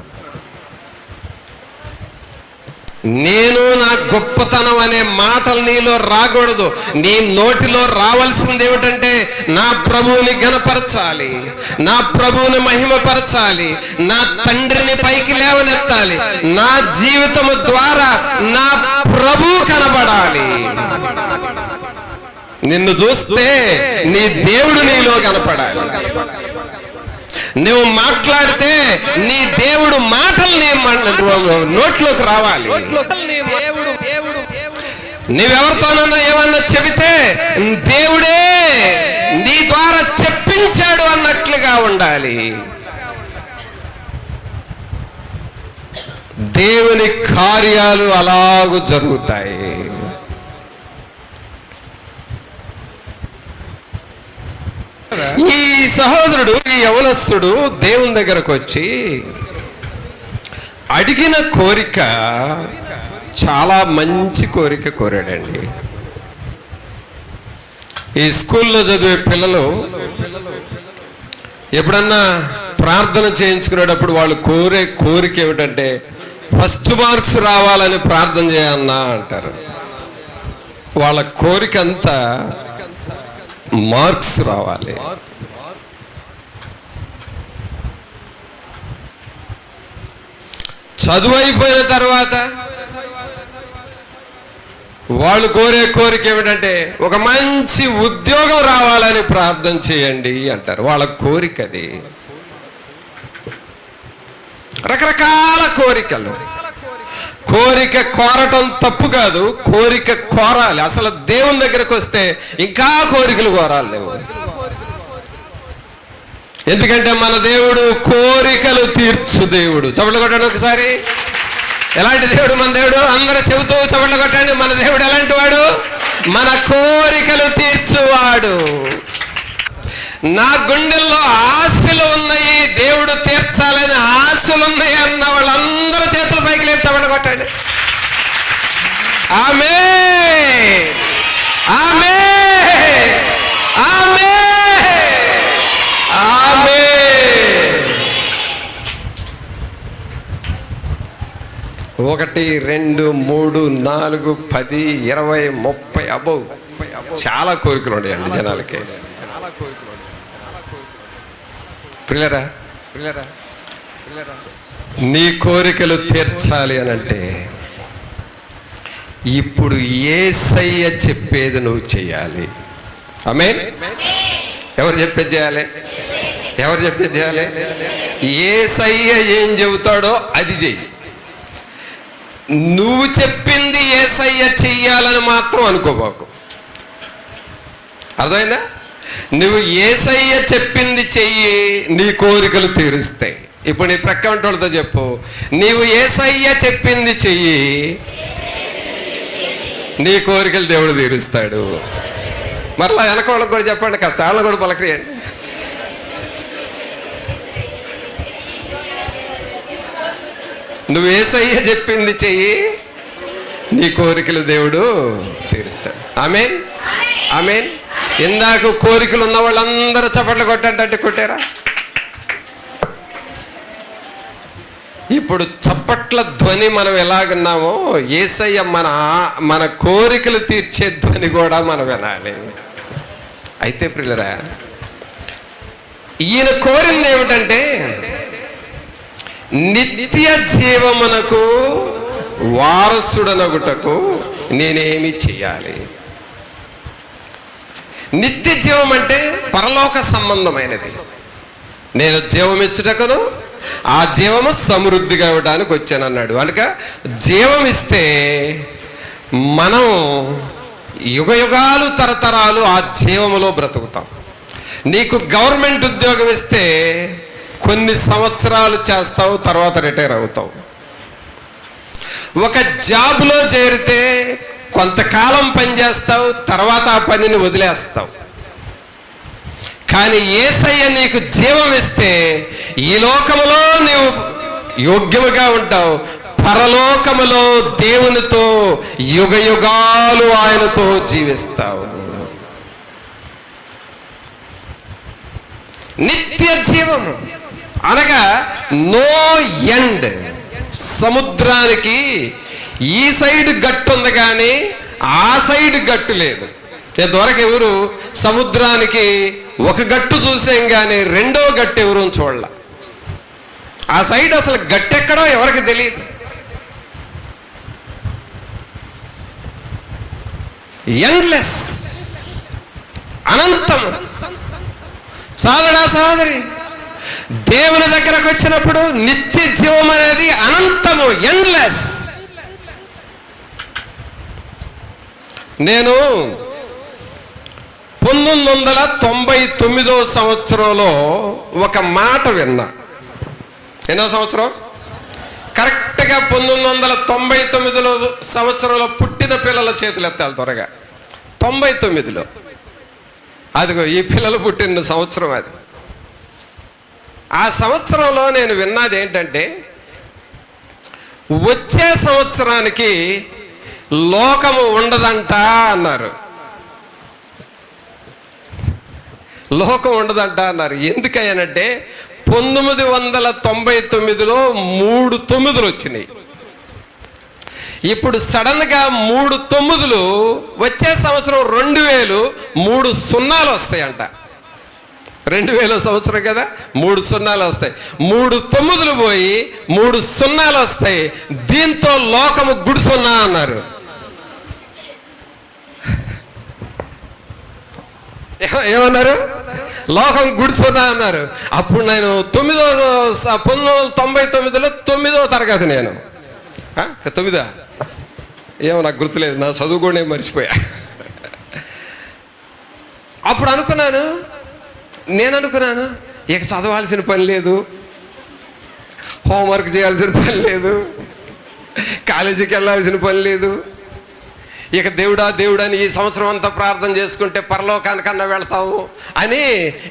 నేను నా గొప్పతనం అనే మాటలు నీలో రాకూడదు. నీ నోటిలో రావాల్సింది ఏమిటంటే, నా ప్రభువుని ఘనపరచాలి, నా ప్రభువుని మహిమపరచాలి, నా తండ్రిని పైకి లేవనెత్తాలి, నా జీవితము ద్వారా నా ప్రభువు కనబడాలి. నిన్ను చూస్తే నీ దేవుడు నీలో కనపడాలి. నువ్వు మాట్లాడితే నీ దేవుడు మాటలు నీ నోట్లోకి రావాలి. నువ్వెవరితోనన్నా ఏమన్నా చెబితే దేవుడే నీ ద్వారా చెప్పించాడు అన్నట్లుగా ఉండాలి. దేవుని కార్యాలు అలాగూ జరుగుతాయి. ఈ సహోదరుడు, ఈ యవనస్తుడు దేవుని దగ్గరకు వచ్చి అడిగిన కోరిక చాలా మంచి కోరిక కోరాడండి. ఈ స్కూల్లో చదివే పిల్లలు ఎప్పుడన్నా ప్రార్థన చేయించుకునేటప్పుడు వాళ్ళు కోరే కోరిక ఏమిటంటే, ఫస్ట్ మార్క్స్ రావాలని ప్రార్థన చేయన్నా అంటారు. వాళ్ళ కోరిక అంతా మార్క్స్ రావాలి. చదువు అయిపోయిన తర్వాత వాళ్ళు కోరే కోరిక ఏమిటంటే, ఒక మంచి ఉద్యోగం రావాలని ప్రార్థన చేయండి అంటారు. వాళ్ళ కోరిక అది. రకరకాల కోరికలు. కోరిక కోరటం తప్పు కాదు, కోరిక కోరాలి. అసలు దేవుని దగ్గరకు వస్తే ఇంకా కోరికలు కోరాలి లేవు. ఎందుకంటే మన దేవుడు కోరికలు తీర్చు దేవుడు. చప్పట్లు కొట్టండి ఒకసారి. ఎలాంటి దేవుడు మన దేవుడు? అందరూ చెబుతూ చప్పట్లు కొట్టండి. మన దేవుడు ఎలాంటి వాడు? మన కోరికలు తీర్చువాడు. నా గుండెల్లో ఆశలు ఉన్నాయి, దేవుడు తీర్చాలని ఆశలు ఉన్నాయి అన్న వాళ్ళందరూ చేతుల పైకి లేపి చప్పట్లు కొట్టండి. ఆమేన్, ఆమేన్, ఆమేన్, ఆమేన్. 1, 2, 3, 4, 10, 20, 30 అబౌ చాలా కోరికలు ఉన్నాయండి జనాలకి. పిల్లరా, నీ కోరికలు తీర్చాలి అనంటే ఇప్పుడు యేసయ్య చెప్పేది నువ్వు చేయాలి. ఆమేన్. ఎవరు చెప్పేది చేయాలి? ఎవరు చెప్పేది చేయాలి? యేసయ్య ఏం చెబుతాడో అది చెయ్యి. నువ్వు చెప్పింది యేసయ్య చెయ్యాలని మాత్రం అనుకోబాకు. అర్థమైందా? నువ్వు యేసయ్య చెప్పింది చెయ్యి, నీ కోరికలు తీరుస్తాయి. ఇప్పుడు నీ ప్రక్క వాళ్ళతో చెప్పు, నీవు యేసయ్య చెప్పింది చెయ్యి, నీ కోరికలు దేవుడు తీరుస్తాడు. మరలా వెనక వాళ్ళకి కూడా చెప్పండి, కాస్త వాళ్ళని కూడా పలకరియండి. నువ్వు యేసయ్య చెప్పింది చెయ్యి, నీ కోరికలు దేవుడు తీరుస్తాడు. ఆమేన్, ఆమేన్. ఇందాక కోరికలు ఉన్న వాళ్ళందరూ చప్పట్లు కొట్టంటే కొట్టారా? ఇప్పుడు చప్పట్ల ధ్వని మనం ఎలాగున్నామో యేసయ్య మన కోరికలు తీర్చే ధ్వని కూడా మనం వినాలి. అయితే ప్రియులరా, ఈయన కోరింది ఏమిటంటే, నిత్య జీవమునకు వారసుడనగుటకు నేనేమి చెయ్యాలి? నిత్య జీవం అంటే పరలోక సంబంధమైనది. నేను జీవం ఇచ్చుటకును ఆ జీవము సమృద్ధిగా ఇవ్వడానికి వచ్చానన్నాడు. కనుక జీవం ఇస్తే మనం యుగ యుగాలు తరతరాలు ఆ జీవములో బ్రతుకుతాం. నీకు గవర్నమెంట్ ఉద్యోగం ఇస్తే కొన్ని సంవత్సరాలు చేస్తావు, తర్వాత రిటైర్ అవుతావు. ఒక జాబ్లో చేరితే కొంతకాలం పనిచేస్తావు, తర్వాత ఆ పనిని వదిలేస్తావు. కానీ యేసయ్య నీకు జీవం ఇస్తే ఈ లోకములో నీవు యోగ్యముగా ఉంటావు, పరలోకములో దేవునితో యుగయుగాలు ఆయనతో జీవిస్తావు. నిత్య జీవము అనగా నో ఎండ్. సముద్రానికి ఈ సైడ్ గట్టు ఉంది కానీ ఆ సైడ్ గట్టు లేదు. ఇంతవరకు ఎవరు సముద్రానికి ఒక గట్టు చూసాం కానీ రెండో గట్టు ఎవరు చూడాల. ఆ సైడ్ అసలు గట్టెక్కడో ఎవరికి తెలియదు. ఎండ్లెస్, అనంతము. సోదరా సోదరి, దేవుని దగ్గరకు వచ్చినప్పుడు నిత్య జీవం అనేది అనంతము, ఎండ్లెస్. నేను 1999 సంవత్సరంలో ఒక మాట విన్నా. ఎన్నో సంవత్సరం? కరెక్ట్గా 1999 సంవత్సరంలో పుట్టిన పిల్లల చేతులు ఎత్తాలి త్వరగా. 99లో అదిగో ఈ పిల్లలు పుట్టిన సంవత్సరం అది. ఆ సంవత్సరంలో నేను విన్నది ఏంటంటే, వచ్చే సంవత్సరానికి లోకము ఉండదంట అన్నారు. లోకం ఉండదంట అన్నారు. ఎందుకయ్యానంటే 1999లో 3 9లు వచ్చినాయి. ఇప్పుడు సడన్గా 3 9లు వచ్చే సంవత్సరం 2000 3 సున్నాలు వస్తాయంట. 2000 సంవత్సరం కదా, 3 సున్నాలు వస్తాయి. 3 9లు పోయి 3 సున్నాలు వస్తాయి. దీంతో లోకము గుడిసున్నా అన్నారు. ఏమన్నారు? లోకం గుడిసున్నా అన్నారు. అప్పుడు నేను 1999లో 9వ తరగతి. నేను 9 ఏమో నాకు గుర్తులేదు, నా చదువు కూడా నేను మర్చిపోయా. అప్పుడు నేను అనుకున్నాను ఇక చదవాల్సిన పని లేదు, హోంవర్క్ చేయాల్సిన పని లేదు, కాలేజీకి వెళ్ళాల్సిన పని లేదు. ఇక దేవుడా దేవుడని ఈ సంవత్సరం అంతా ప్రార్థన చేసుకుంటే పరలోకానికన్నా వెళ్తావు అని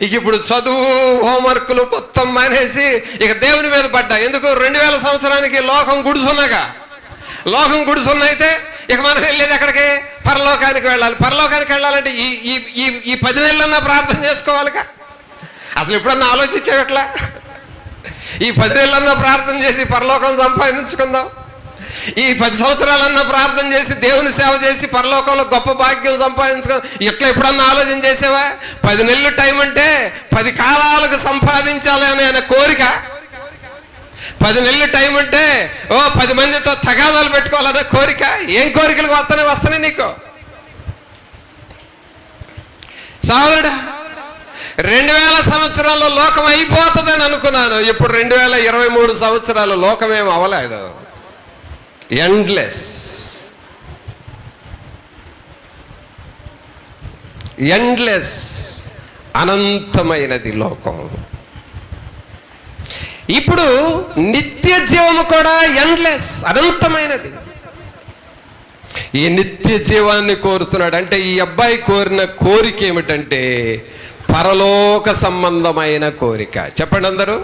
ఇక ఇప్పుడు చదువు హోంవర్క్లు మొత్తం మానేసి ఇక దేవుని మీద పడ్డా. ఎందుకు? 2000 సంవత్సరానికి లోకం గుడిసున్నాగా. లోకం గుడిసున్నైతే ఇక మనం వెళ్ళేది ఎక్కడికి? పరలోకానికి వెళ్ళాలి. పరలోకానికి వెళ్ళాలంటే ఈ 10 నెలలన్నా ప్రార్థన చేసుకోవాలిగా. అసలు ఎప్పుడన్నా ఆలోచించేవట్లా? ఈ 10 నెలలన్నా ప్రార్థన చేసి పరలోకం సంపాదించుకుందాం, ఈ 10 సంవత్సరాలన్నా ప్రార్థన చేసి దేవుని సేవ చేసి పరలోకంలో గొప్ప భాగ్యం సంపాదించుకుందాం. ఇట్లా ఎప్పుడన్నా ఆలోచన చేసేవా? 10 నెలలు టైం అంటే 10 కాలాలకు సంపాదించాలి అనే కోరిక. 10 నెలలు టైం అంటే 10 మందితో తగాదాలు పెట్టుకోవాలనే కోరిక. ఏం కోరికలు వస్తున్నాయి నీకు? సోదరుడా, 2000 సంవత్సరాల్లో లోకం అయిపోతుందని అనుకున్నాను. ఇప్పుడు 2023 సంవత్సరాలు లోకమేం అవలేదు. ఎండ్లెస్, అనంతమైనది లోకం. ఇప్పుడు నిత్య జీవము కూడా ఎండ్లెస్, అనంతమైనది. ఈ నిత్య జీవాన్ని కోరుతున్నాడు. అంటే ఈ అబ్బాయి కోరిన కోరిక ఏమిటంటే పరలోక సంబంధమైన కోరిక. చెప్పండి అందరూ,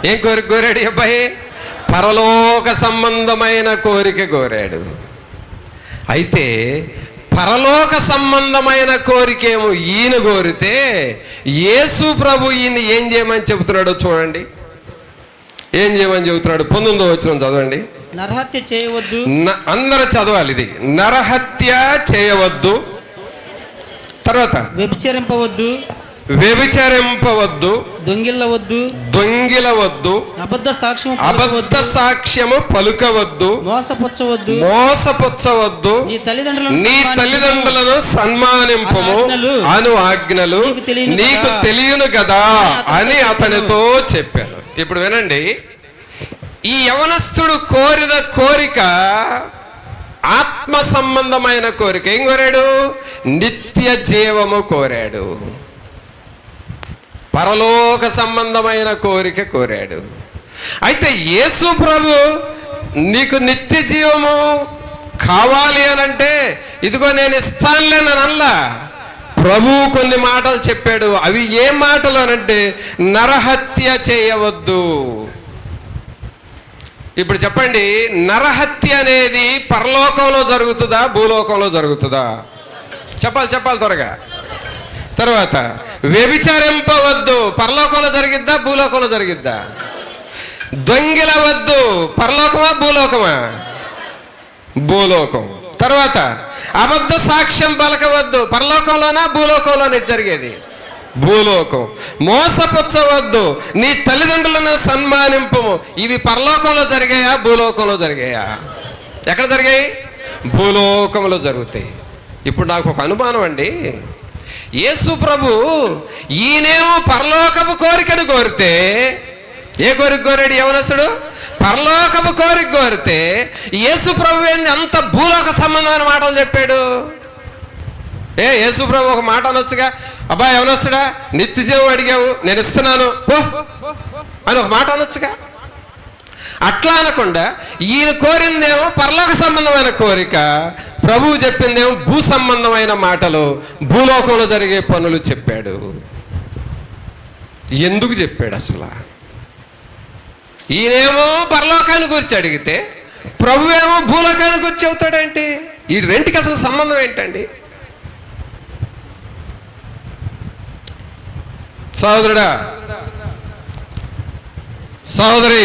ఏం కోరిక కోరాడు ఈ అబ్బాయి? పరలోక సంబంధమైన కోరిక కోరాడు. అయితే పరలోక సంబంధమైన కోరికేమో ఈయన కోరితే యేసు ప్రభు ఈయన ఏం చేయమని చెబుతున్నాడో చూడండి. ఏం చేయమని చెబుతున్నాడు? 19వ వచనం చదవండి. నరహత్య చేయవద్దు. అందరూ చదవాలి ఇది. నరహత్య చేయవద్దు. తర్వాత వ్యభిచరింపవద్దు. దొంగిలవద్దు. అబద్ధ సాక్ష్యము పలుకవద్దు. మోసపుచ్చవద్దు. నీ తల్లిదండ్రులను సన్మానింపము అను ఆజ్ఞలు నీకు తెలియను కదా అని అతనితో చెప్పాను. ఇప్పుడు వినండి, ఈ యవనస్తుడు కోరిన కోరిక ఆత్మ సంబంధమైన కోరిక. ఏం కోరాడు? నిత్య జీవము కోరాడు. పరలోక సంబంధమైన కోరిక కోరాడు. అయితే యేసు ప్రభు నీకు నిత్య జీవము కావాలి అని అంటే ఇదిగో నేను ఇస్తానులే అనల్లా. ప్రభువు కొన్ని మాటలు చెప్పాడు. అవి ఏ మాటలు అనంటే నరహత్య చేయవద్దు. ఇప్పుడు చెప్పండి, నరహత్య అనేది పరలోకంలో జరుగుతుందా, భూలోకంలో జరుగుతుందా? చెప్పాలి త్వరగా. తర్వాత వ్యభిచరింపవద్దు, పరలోకంలో జరిగిద్దా, భూలోకంలో జరిగిద్దా? దొంగిలవద్దు, పరలోకమా భూలోకమా? భూలోకం. తర్వాత అబద్ధ సాక్ష్యం పలకవద్దు, పరలోకంలోనా భూలోకంలోనే జరిగేది? భూలోకం. మోసపుచ్చవద్దు, నీ తల్లిదండ్రులను సన్మానింపము. ఇవి పరలోకంలో జరిగాయా, భూలోకంలో జరిగాయా? ఎక్కడ జరిగాయి? భూలోకంలో జరుగుతాయి. ఇప్పుడు నాకు ఒక అనుమానం అండి, యేసు ప్రభు ఈయనేమో పరలోకపు కోరికను కోరితే, ఏ కోరిక కోరాడు యవనసుడు? పరలోకపు కోరిక కోరితే యేసు ప్రభు ఏంది అంత భూలోక సంబంధమైన మాటలు చెప్పాడు? యేసు ప్రభు ఒక మాట అనొచ్చుగా, అబ్బా యవనస్తుడా నిత్య జీవం అడిగావు, నేను ఇస్తున్నాను పో అని ఒక మాట అనొచ్చుగా. అట్లా అనకుండా ఈయన కోరిందేమో పరలోక సంబంధమైన కోరిక, ప్రభువు చెప్పిందేమో భూ సంబంధమైన మాటలు, భూలోకంలో జరిగే పనులు చెప్పాడు. ఎందుకు చెప్పాడు అసలు? ఈయనేమో పరలోకాన్ని గురించి అడిగితే ప్రభు ఏమో భూలోకాన్ని గురించి చెబుతాడేంటి? ఈ రెంటికి అసలు సంబంధం ఏంటండి? సహోదరుడా, సహోదరి,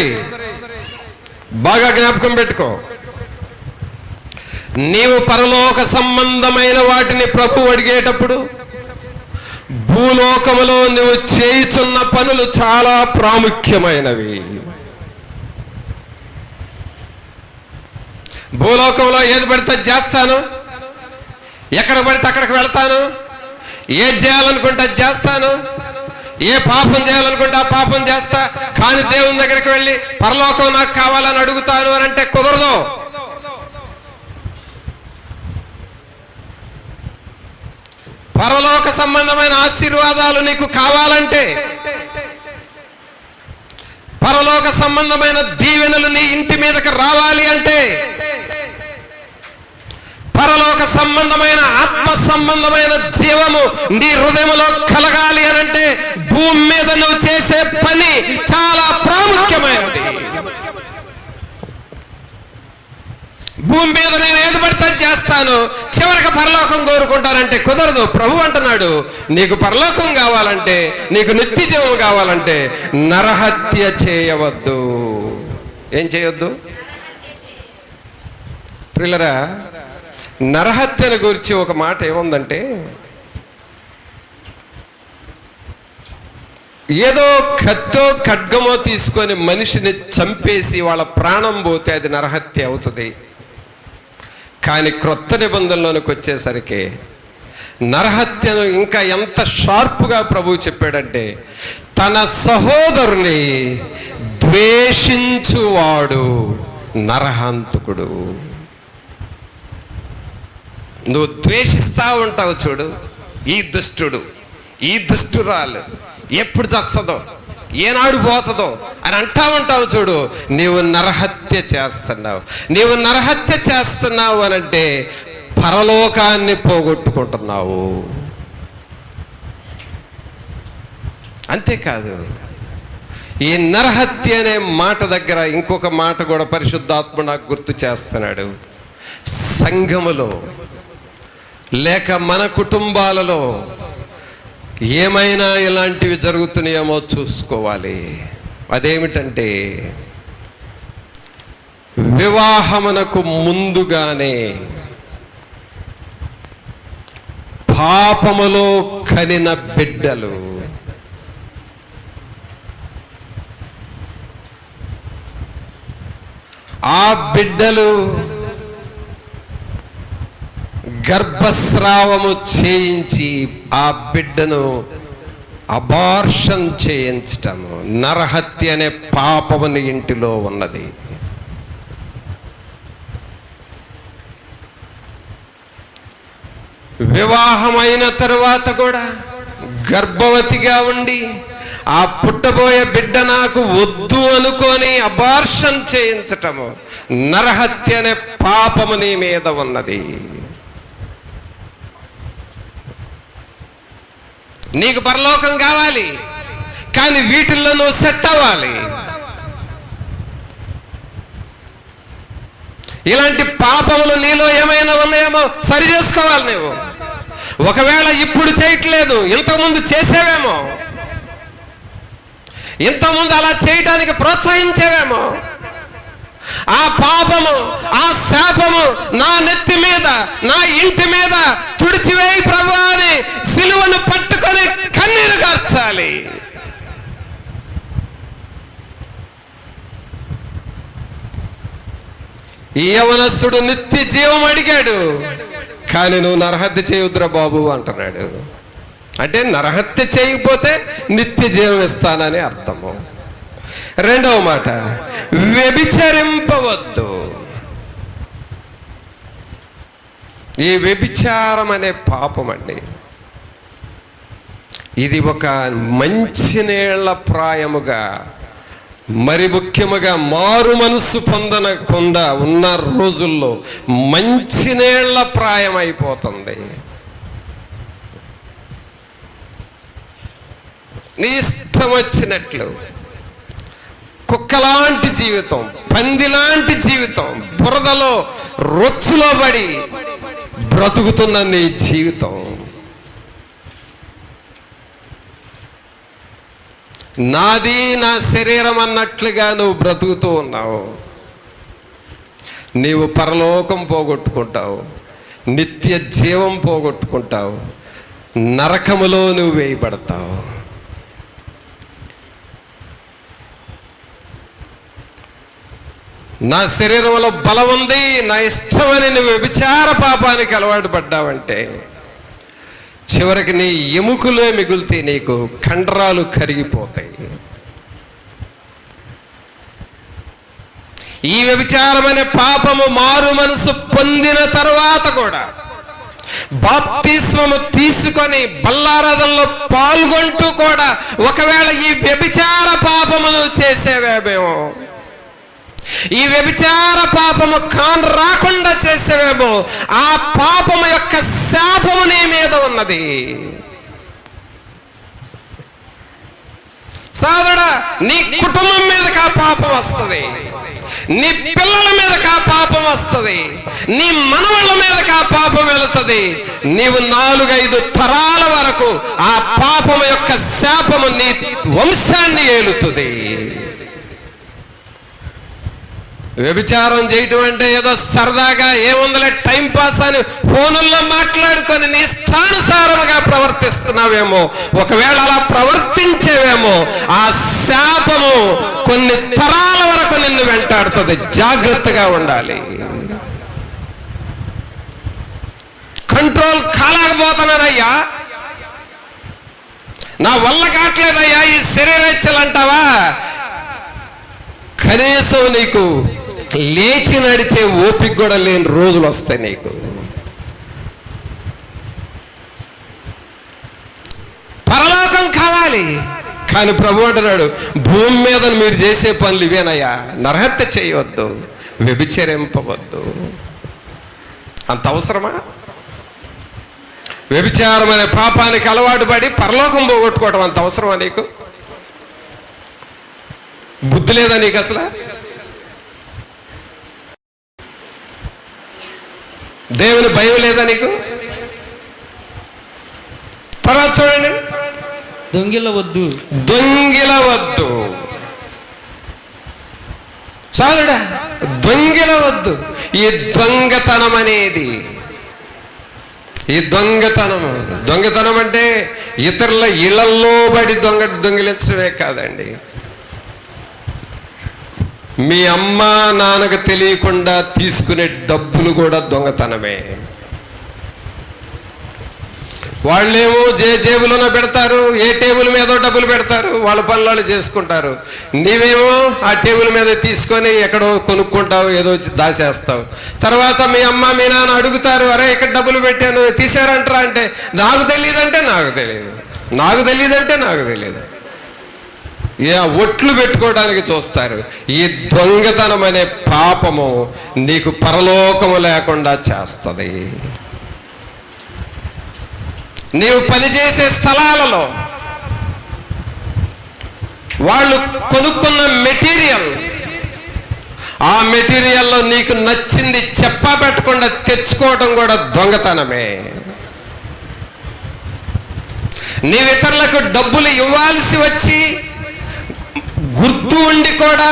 బాగా జ్ఞాపకం పెట్టుకో. నీవు పరలోక సంబంధమైన వాటిని ప్రభు అడిగేటప్పుడు భూలోకములో నువ్వు చేయుచున్న పనులు చాలా ప్రాముఖ్యమైనవి. భూలోకంలో ఏది పడితే చేస్తాను, ఎక్కడ పడితే అక్కడికి వెళ్తాను, ఏది చేయాలనుకుంటే అది చేస్తాను, ఏ పాపం చేయాలనుకుంటే ఆ పాపం చేస్తా, కానీ దేవుని దగ్గరికి వెళ్ళి పరలోకం నాకు కావాలని అడుగుతాను అని అంటే కుదరదు. పరలోక సంబంధమైన ఆశీర్వాదాలు నీకు కావాలంటే, పరలోక సంబంధమైన దీవెనలు నీ ఇంటి మీదకి రావాలి అంటే, పరలోక సంబంధమైన ఆత్మ సంబంధమైన జీవము నీ హృదయంలో కలగాలి అనంటే భూమి మీద నువ్వు చేసే పని చాలా ప్రాముఖ్యమైనది. భూమి మీద నేను ఏది పడితే చేస్తాను, చివరికి పరలోకం కోరుకుంటానంటే కుదరదు. ప్రభు అంటున్నాడు, నీకు పరలోకం కావాలంటే, నీకు నిత్య జీవం కావాలంటే నరహత్య చేయవద్దు. ఏం చేయొద్దు? ప్రియులరా, నరహత్యను గురించి ఒక మాట ఏముందంటే, ఏదో కత్తో ఖడ్గమో తీసుకొని మనిషిని చంపేసి వాళ్ళ ప్రాణం పోతే అది నరహత్య అవుతుంది. కానీ క్రొత్త నిబంధనలోనికి వచ్చేసరికి నరహత్యను ఇంకా ఎంత షార్ప్గా ప్రభువు చెప్పాడంటే, తన సహోదరుని ద్వేషించువాడు నరహంతకుడు. నువ్వు ద్వేషిస్తా ఉంటావు చూడు, ఈ దుష్టుడు, ఈ దుష్టురాలు ఎప్పుడు చస్తుందో, ఏనాడు పోతుందో అని అంటా ఉంటావు చూడు, నీవు నరహత్య చేస్తున్నావు. నీవు నరహత్య చేస్తున్నావు అనంటే పరలోకాన్ని పోగొట్టుకుంటున్నావు. అంతేకాదు, ఈ నరహత్య అనే మాట దగ్గర ఇంకొక మాట కూడా పరిశుద్ధాత్మ నాకు గుర్తు చేస్తున్నాడు. సంఘములో లేక మన కుటుంబాలలో ఏమైనా ఇలాంటివి జరుగుతున్నాయేమో చూసుకోవాలి. అదేమిటంటే, వివాహమునకు ముందుగానే పాపములో కనిన బిడ్డలు, ఆ బిడ్డలు గర్భస్రావము చేయించి ఆ బిడ్డను అబార్షన్ చేయించటము నరహత్య అనే పాపముని ఇంటిలో ఉన్నది. వివాహమైన తరువాత కూడా గర్భవతిగా ఉండి ఆ పుట్టబోయే బిడ్డ నాకు వద్దు అనుకొని అబార్షన్ చేయించటము నరహత్య అనే పాపము నీ మీద ఉన్నది. నీకు పరలోకం కావాలి, కానీ వీటిల్లో నువ్వు సెట్ అవ్వాలి. ఇలాంటి పాపములు నీలో ఏమైనా ఉన్నాయేమో సరి చేసుకోవాలి నువ్వు. ఒకవేళ ఇప్పుడు చేయట్లేదు, ఇంతకుముందు చేసేవేమో, ఇంతకుముందు అలా చేయడానికి ప్రోత్సహించేవేమో. ఆ పాపము, ఆ శాపము నా నెత్తి మీద, నా ఇంటి మీద తుడిచివేయి ప్రభు అని సిలువను పట్టుకొని కన్నీరు కార్చాలి. ఈ యవనస్తుడు నిత్య జీవం అడిగాడు, కానీ నువ్వు నరహత్య చేయొద్దురా బాబు అంటున్నాడు. అంటే నరహత్య చేయకపోతే నిత్య జీవం ఇస్తానని అర్థము. రెండవ మాట, వ్యభిచరింపవద్దు. ఈ వ్యభిచారం అనే పాపం అండి, ఇది ఒక మంచినీళ్ల ప్రాయముగా, మరి ముఖ్యముగా మారు మనసు పొందనకుండా ఉన్న రోజుల్లో మంచినీళ్ల ప్రాయం అయిపోతుంది. నీ ఇష్టం వచ్చినట్లు కుక్కలాంటి జీవితం, పందిలాంటి జీవితం, బురదలో రొచ్చులో పడి బ్రతుకుతున్న నీ జీవితం, నాది నా శరీరం అన్నట్లుగా నువ్వు బ్రతుకుతూ ఉన్నావు. నీవు పరలోకం పోగొట్టుకుంటావు, నిత్య జీవం పోగొట్టుకుంటావు, నరకములో నువ్వు వేయబడతావు. నా శరీరంలో బలం ఉంది, నా ఇష్టమని నువ్వు వ్యభిచార పాపానికి అలవాటు పడ్డావంటే చివరికి నీ ఎముకలే మిగులుతాయి, నీకు కండరాలు కరిగిపోతాయి. ఈ వ్యభిచారమనే పాపము మారు మనసు పొందిన తర్వాత కూడా బాప్తిస్మము తీసుకొని బల్లారాధనలో పాల్గొంటూ కూడా ఒకవేళ ఈ వ్యభిచార పాపమును చేసేవేమో, ఈ వ్యభిచార పాపము కాన్ రాకుండా చేసేవేమో, ఆ పాపము యొక్క శాపము నీ మీద ఉన్నది. సోదరుడా, నీ కుటుంబం మీదకి ఆ పాపం వస్తుంది, నీ పిల్లల మీదకి ఆ పాపం వస్తుంది, నీ మనవళ్ళ మీదకి ఆ పాపం వెళుతుంది. నీవు 4-5 తరాల వరకు ఆ పాపము యొక్క శాపము నీ వంశాన్ని ఏలుతుంది. వ్యభిచారం చేయటం అంటే ఏదో సరదాగా ఏముందలే టైం పాస్ అని ఫోనుల్లో మాట్లాడుకొని నీ ఇష్టానుసారముగా ప్రవర్తిస్తున్నావేమో. ఒకవేళ అలా ప్రవర్తించేవేమో, ఆ శాపము కొన్ని తరాల వరకు నిన్ను వెంటాడుతుంది. జాగ్రత్తగా ఉండాలి. కంట్రోల్ కాలేకపోతున్నానయ్యా, నా వల్ల కావట్లేదయ్యా ఈ శరీరేచ్ఛలు అంటావా, కనీసం నీకు లేచి నడిచే ఓపిక కూడా లేని రోజులు వస్తాయి నీకు. పరలోకం కావాలి, కానీ ప్రభు అంటున్నాడు భూమి మీద మీరు చేసే పనులు ఇవేనయ్యా. నరహత్య చేయవద్దు, వ్యభిచరింపవద్దు. అంత అవసరమా? వ్యభిచారం అనే పాపానికి అలవాటు పడి పరలోకం పోగొట్టుకోవడం అంత అవసరమా నీకు? బుద్ధి లేదా నీకు అసలు? దేవుని భయం లేదా నీకు? తర్వాత చూడండి, దొంగిలవద్దు. దొంగిలవద్దు. సోదరుడా, దొంగిలవద్దు. ఈ దొంగతనం అనేది, ఈ దొంగతనం అంటే ఇతరుల ఇళ్లలో పడి దొంగిలించడమే కాదండి, మీ అమ్మ నాన్నకు తెలియకుండా తీసుకునే డబ్బులు కూడా దొంగతనమే. వాళ్ళేమో జేబులోనే పెడతారు, ఏ టేబుల్ మీదో డబ్బులు పెడతారు, వాళ్ళ పనులు చేసుకుంటారు. నీవేమో ఆ టేబుల్ మీద తీసుకొని ఎక్కడో కొనుక్కుంటావు, ఏదో దాచేస్తావు. తర్వాత మీ అమ్మ మీ నాన్న అడుగుతారు, అరే ఇక్కడ డబ్బులు పెట్టాను తీసారంటారా అంటే నాకు తెలియదంటే నాకు తెలియదు, నాకు తెలియదంటే నాకు తెలియదు. ఒట్లు పెట్టుకోవడానికి చూస్తారు. ఈ దొంగతనం అనే పాపము నీకు పరలోకము లేకుండా చేస్తుంది. నీవు పనిచేసే స్థలాలలో వాళ్ళు కొనుక్కున్న మెటీరియల్, ఆ మెటీరియల్లో నీకు నచ్చింది చెప్పా పెట్టకుండా తెచ్చుకోవడం కూడా దొంగతనమే. నీవు ఇతరులకు డబ్బులు ఇవ్వాల్సి వచ్చి గుర్తు ఉండి కూడా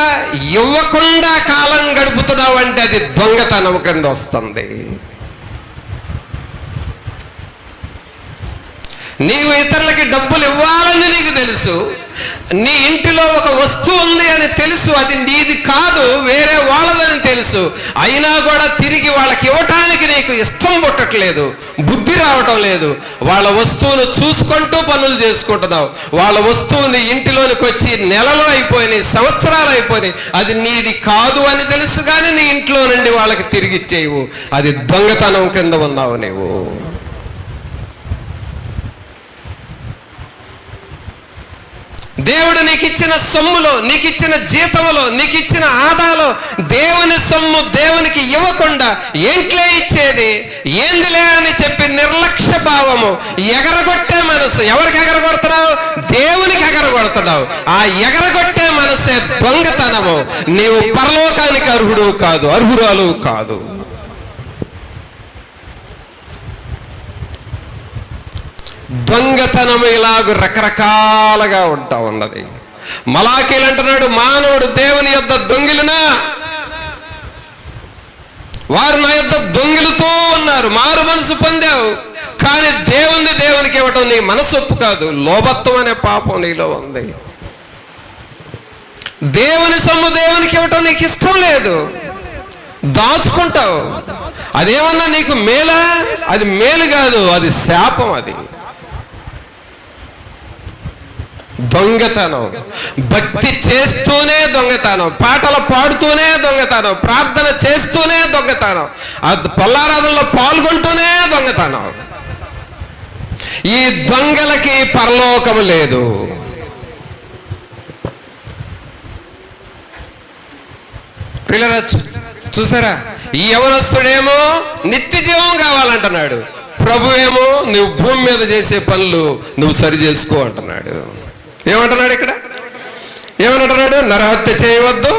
ఇవ్వకుండా కాలం గడుపుతున్నావు అంటే అది దొంగతనం కింద వస్తుంది. నీవు ఇతరులకి డబ్బులు ఇవ్వాలని నీకు తెలుసు, నీ ఇంటిలో ఒక వస్తువు ఉంది అని తెలుసు, అది నీది కాదు వేరే వాళ్ళదని తెలుసు, అయినా కూడా తిరిగి వాళ్ళకి ఇవ్వటానికి నీకు ఇష్టం పుట్టట్లేదు, బుద్ధి రావటం లేదు. వాళ్ళ వస్తువును చూసుకుంటూ పనులు చేసుకుంటున్నావు. వాళ్ళ వస్తువుని ఇంటిలోనికి వచ్చి నెలలు అయిపోయినాయి, సంవత్సరాలు అయిపోయినాయి, అది నీది కాదు అని తెలుసు కానీ నీ ఇంట్లో నుండి వాళ్ళకి తిరిగి ఇచ్చేయవు. అది దొంగతనం కింద ఉన్నావు నీవు. దేవుడు నీకు ఇచ్చిన సొమ్ములో, నీకు ఇచ్చిన జీతంలో, నీకు ఇచ్చిన ఆదాలో దేవుని సొమ్ము దేవునికి ఇవ్వకుండా ఏంట్లే ఇచ్చేది, ఏందిలే అని చెప్పి నిర్లక్ష్య భావము, ఎగరగొట్టే మనసు. ఎవరికి ఎగరగొడుతున్నావు? దేవునికి ఎగరగొడుతున్నావు. ఆ ఎగరగొట్టే మనసే దొంగతనము. నీవు పరలోకానికి అర్హుడు కాదు, అర్హురాలు కాదు. దొంగతనం ఇలాగ రకరకాలుగా ఉంటా ఉన్నది. మలాకీలు అంటున్నాడు, మానవుడు దేవుని యొద్ద దొంగిలినా వారు నా యొద్ద దొంగిలుతూ ఉన్నారు. మారు మనసు పొందావు కానీ దేవునికి ఇవ్వటం నీ మనసు ఒప్పు కాదు. లోభత్వం అనే పాపం నీలో ఉంది. దేవుని సొమ్ము దేవునికి ఇవ్వటం నీకు ఇష్టం లేదు, దాచుకుంటావు. అదేమన్నా నీకు మేలా? అది మేలు కాదు, అది శాపం. అది దొంగతనం. భక్తి చేస్తూనే దొంగతనం, పాటలు పాడుతూనే దొంగతనం, ప్రార్థన చేస్తూనే దొంగతనం, పొల్లారాధనలో పాల్గొంటూనే దొంగతనం. ఈ దొంగలకి పరలోకం లేదు. పిల్లల చూసారా, ఈ యవనస్తుడేమో నిత్య జీవం కావాలంటున్నాడు, ప్రభు ఏమో నువ్వు భూమి మీద చేసే పనులు నువ్వు సరి చేసుకో అంటున్నాడు. ఏమంటున్నాడు ఇక్కడ? ఏమంటున్నాడు? నరహత్య చేయవద్దు,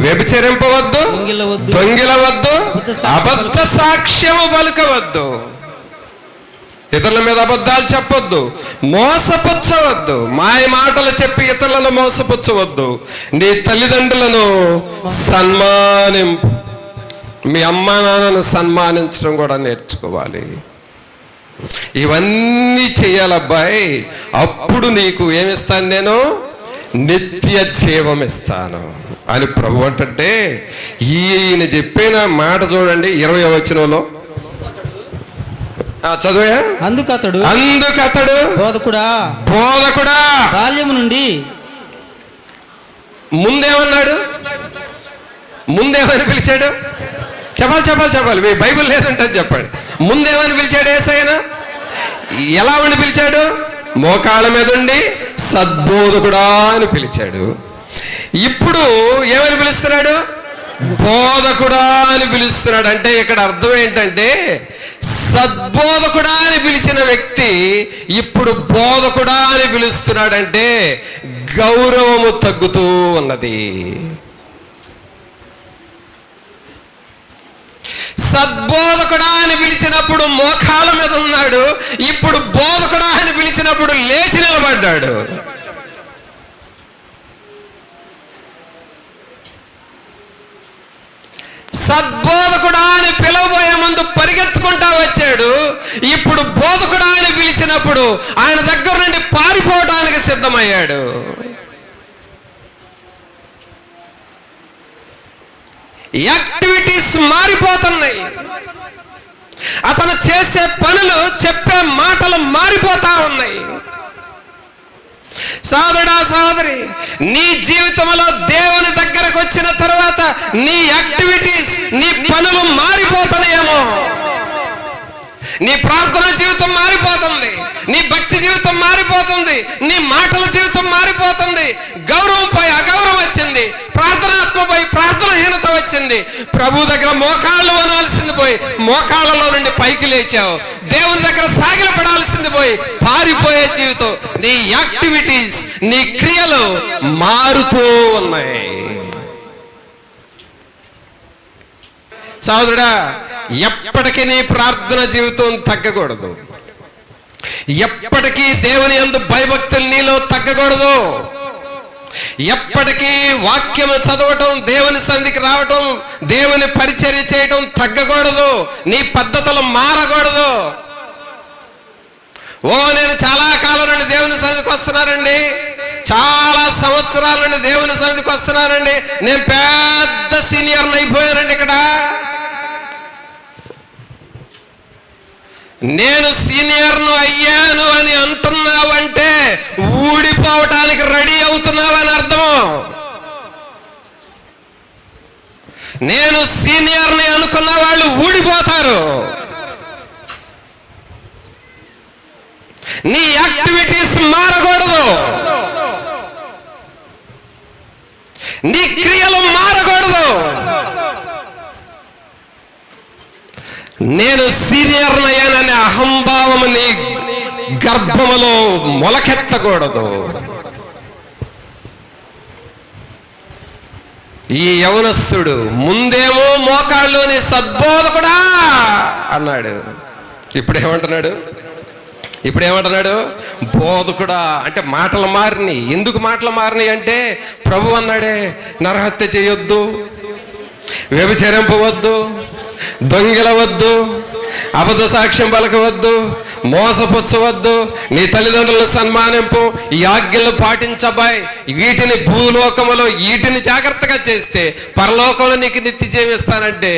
వ్యభిచరింపవద్దు, దొంగిలవద్దు, అబద్ధ సాక్ష్యము పలుకవద్దు, ఇతరుల మీద అబద్ధాలు చెప్పొద్దు, మోసపుచ్చవద్దు, మాయ మాటలు చెప్పి ఇతరులను మోసపుచ్చవద్దు, నీ తల్లిదండ్రులను సన్మానింపు. మీ అమ్మా నాన్నను సన్మానించడం కూడా నేర్చుకోవాలి. ఇవన్నీ చెయ్యాలబ్బాయి, అప్పుడు నీకు ఏమిస్తాను, నేను నిత్య జీవం ఇస్తాను అని ప్రభు అంటే. ఈయన చెప్పిన మాట చూడండి 20వ వచనంలో. చదువా? అందుకతడు బోధకుడా బాల్యము నుండి. ముందేమన్నాడు? ముందేమని పిలిచాడు? చెప్పాలి. మీ బైబిల్ లేదంటే చెప్పండి. ముందేమని పిలిచాడు యేసయ్యను? ఎలా ఉండి పిలిచాడు? మోకాళ్ళ మీద ఉండి సద్బోధకుడా అని పిలిచాడు. ఇప్పుడు ఏమని పిలుస్తున్నాడు? బోధకుడా అని పిలుస్తున్నాడు. అంటే ఇక్కడ అర్థం ఏంటంటే, సద్బోధకుడా అని పిలిచిన వ్యక్తి ఇప్పుడు బోధకుడా అని పిలుస్తున్నాడంటే గౌరవము తగ్గుతూ ఉన్నది. సద్బోధకుడా అని పిలిచినప్పుడు మోకాళ్ళ మీద ఉన్నాడు, ఇప్పుడు బోధకుడా అని పిలిచినప్పుడు లేచి నిలబడ్డాడు. సద్బోధకుడా అని పిలవబోయే ముందు పరిగెత్తుకుంటా వచ్చాడు, ఇప్పుడు బోధకుడా అని పిలిచినప్పుడు ఆయన దగ్గర నుండి పారిపోవడానికి సిద్ధమయ్యాడు. యాక్టివిటీస్ మారిపోతున్నాయి, అతను చేసే పనులు, చెప్పే మాటలు మారిపోతా ఉన్నాయి. సోదరుడా సోదరి, నీ జీవితంలో దేవుని దగ్గరకు వచ్చిన తర్వాత నీ యాక్టివిటీస్, నీ పనులు మారిపోతున్నాయేమో. నీ ప్రార్థన జీవితం మారిపోతుంది, నీ భక్తి జీవితం మారిపోతుంది, నీ మాటల జీవితం మారిపోతుంది. జరిగిపోతుంది. ప్రభు దగ్గర మోకాళ్ళు అనాల్సింది పోయి మోకాళ్ళలో నుండి పైకి లేచావు. దేవుని దగ్గర సాగిల పడాల్సింది పోయి పారిపోయే జీవితం. నీ యాక్టివిటీస్, నీ క్రియలు మారుతూ ఉన్నాయి. సహోదరుడా, ఎప్పటికీ నీ ప్రార్థన జీవితం తగ్గకూడదు. ఎప్పటికీ దేవుని యందు భయభక్తులు నీలో తగ్గకూడదు. ఎప్పటికీ వాక్యము చదవటం, దేవుని సన్నిధికి రావటం, దేవుని పరిచర్య చేయటం తగ్గకూడదు. నీ పద్ధతులు మారకూడదు. నేను చాలా కాలం నుండి దేవుని సన్నిధికి వస్తున్నానండి, చాలా సంవత్సరాల నుండి దేవుని సన్నిధికి వస్తున్నానండి, నేను పెద్ద సీనియర్ని అయిపోయానండి. ఇక్కడ నేను సీనియర్ను అయ్యాను అని అంటున్నావంటే ఊడిపోవటానికి రెడీ అవుతున్నావని అర్థం. నేను సీనియర్ని అనుకున్న వాళ్ళు ఊడిపోతారు. నీ యాక్టివిటీస్ మారకూడదు, నీ క్రియలు మారకూడదు. నేను సీనియర్ని అయ్యాననే అహంభావం నీ గర్భములో మొలకెత్తకూడదు. ఈ యవనస్తుడు ముందేమో మోకాళ్ళలోని సద్బోధకుడా అన్నాడు, ఇప్పుడేమంటున్నాడు బోధకుడా. అంటే మాటలు మారినాయి. ఎందుకు మాటలు మారినాయి అంటే ప్రభు అన్నాడే, నరహత్య చేయొద్దు, వ్యభిచరింపవద్దు, దొంగిలవద్దు, అబద్ధ సాక్ష్యం పలకవద్దు, మోసపుచ్చవద్దు, నీ తల్లిదండ్రులను సన్మానింపు, ఈ ఆజ్ఞలు పాటించబాయ్. వీటిని భూలోకములో వీటిని జాగ్రత్తగా చేస్తే పరలోకంలో నీకు నిత్య జీవిస్తానంటే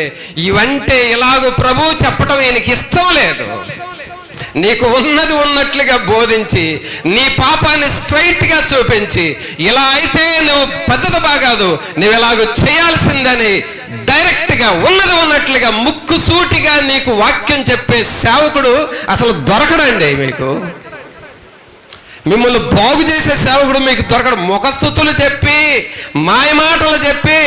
ఇవంటే ఇలాగూ ప్రభు చెప్పటం ఈయనకి ఇష్టం లేదు. నీకు ఉన్నది ఉన్నట్లుగా బోధించి నీ పాపాన్ని స్ట్రైట్ గా చూపించి, ఇలా అయితే నువ్వు పద్ధతి బాగాదు, నువ్వు ఎలాగో చేయాల్సిందని డైరెక్ట్ గా ఉన్నది ఉన్నట్లుగా ముక్కు సూటిగా నీకు వాక్యం చెప్పే సేవకుడు అసలు దొరకడండి. మీకు మిమ్మల్ని బాగు చేసే సేవకుడు మీకు దొరకడు. ముఖస్తుతులు చెప్పి, మాయమాటలు చెప్పి,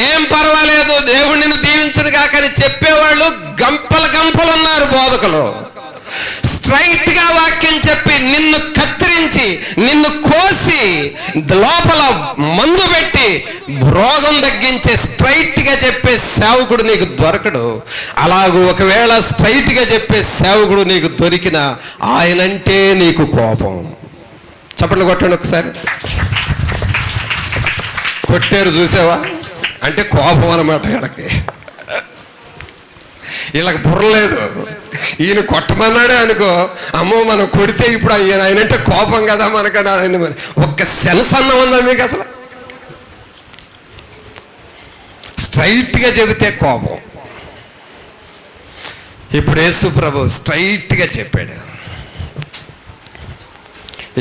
ఏం పర్వాలేదు దేవుడు నిన్ను దీవించను కాకని చెప్పేవాళ్ళు గంపలు ఉన్నారు బోధకులు. స్ట్రైట్ గా వాక్యం చెప్పి నిన్ను కత్తిరించి, నిన్ను కోసి, లోపల మందు పెట్టి రోగం తగ్గించే స్ట్రైట్ గా చెప్పే సేవకుడు నీకు దొరకడు. అలాగూ ఒకవేళ స్ట్రైట్ గా చెప్పే సేవకుడు నీకు దొరికిన ఆయనంటే నీకు కోపం. చప్పట్లు కొట్టండి ఒకసారి. కొట్టారు చూసావా అంటే కోపం అన్నమాట. వీళ్ళకి బుర్రలేదు. ఈయన కొట్టమన్నాడే అనుకో, అమ్మో మనం కొడితే ఇప్పుడు ఆయనంటే కోపం కదా మనకన్నా. ఒక్క సెన్స్ అన్న ఉందా మీకు? అసలు స్ట్రైట్ గా చెబితే కోపం. ఇప్పుడు యేసు ప్రభు స్ట్రైట్ గా చెప్పాడు.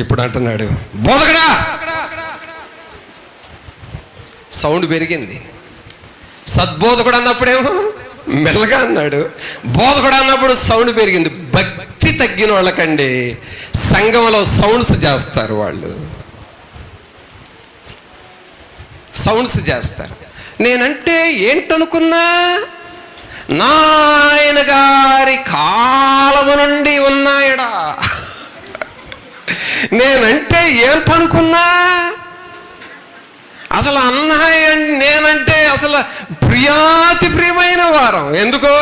ఇప్పుడు అంటున్నాడు, బోధకుడా. సౌండ్ పెరిగింది. సద్బోధకుడు అన్నప్పుడేమో మెల్లగా అన్నాడు, బోధకుడు అన్నప్పుడు సౌండ్ పెరిగింది. భక్తి తగ్గిన వాళ్ళకండి సంఘంలో సౌండ్స్ చేస్తారు. వాళ్ళు సౌండ్స్ చేస్తారు. నేనంటే ఏంటనుకున్నా, నాయన గారి కాలము నుండి ఉన్నాయడా. నేనంటే ఏం పనుకున్నా, అసలు అన్నయ్య నేనంటే అసలు ప్రియాతి ప్రియమైన వారం. ఎందుకు?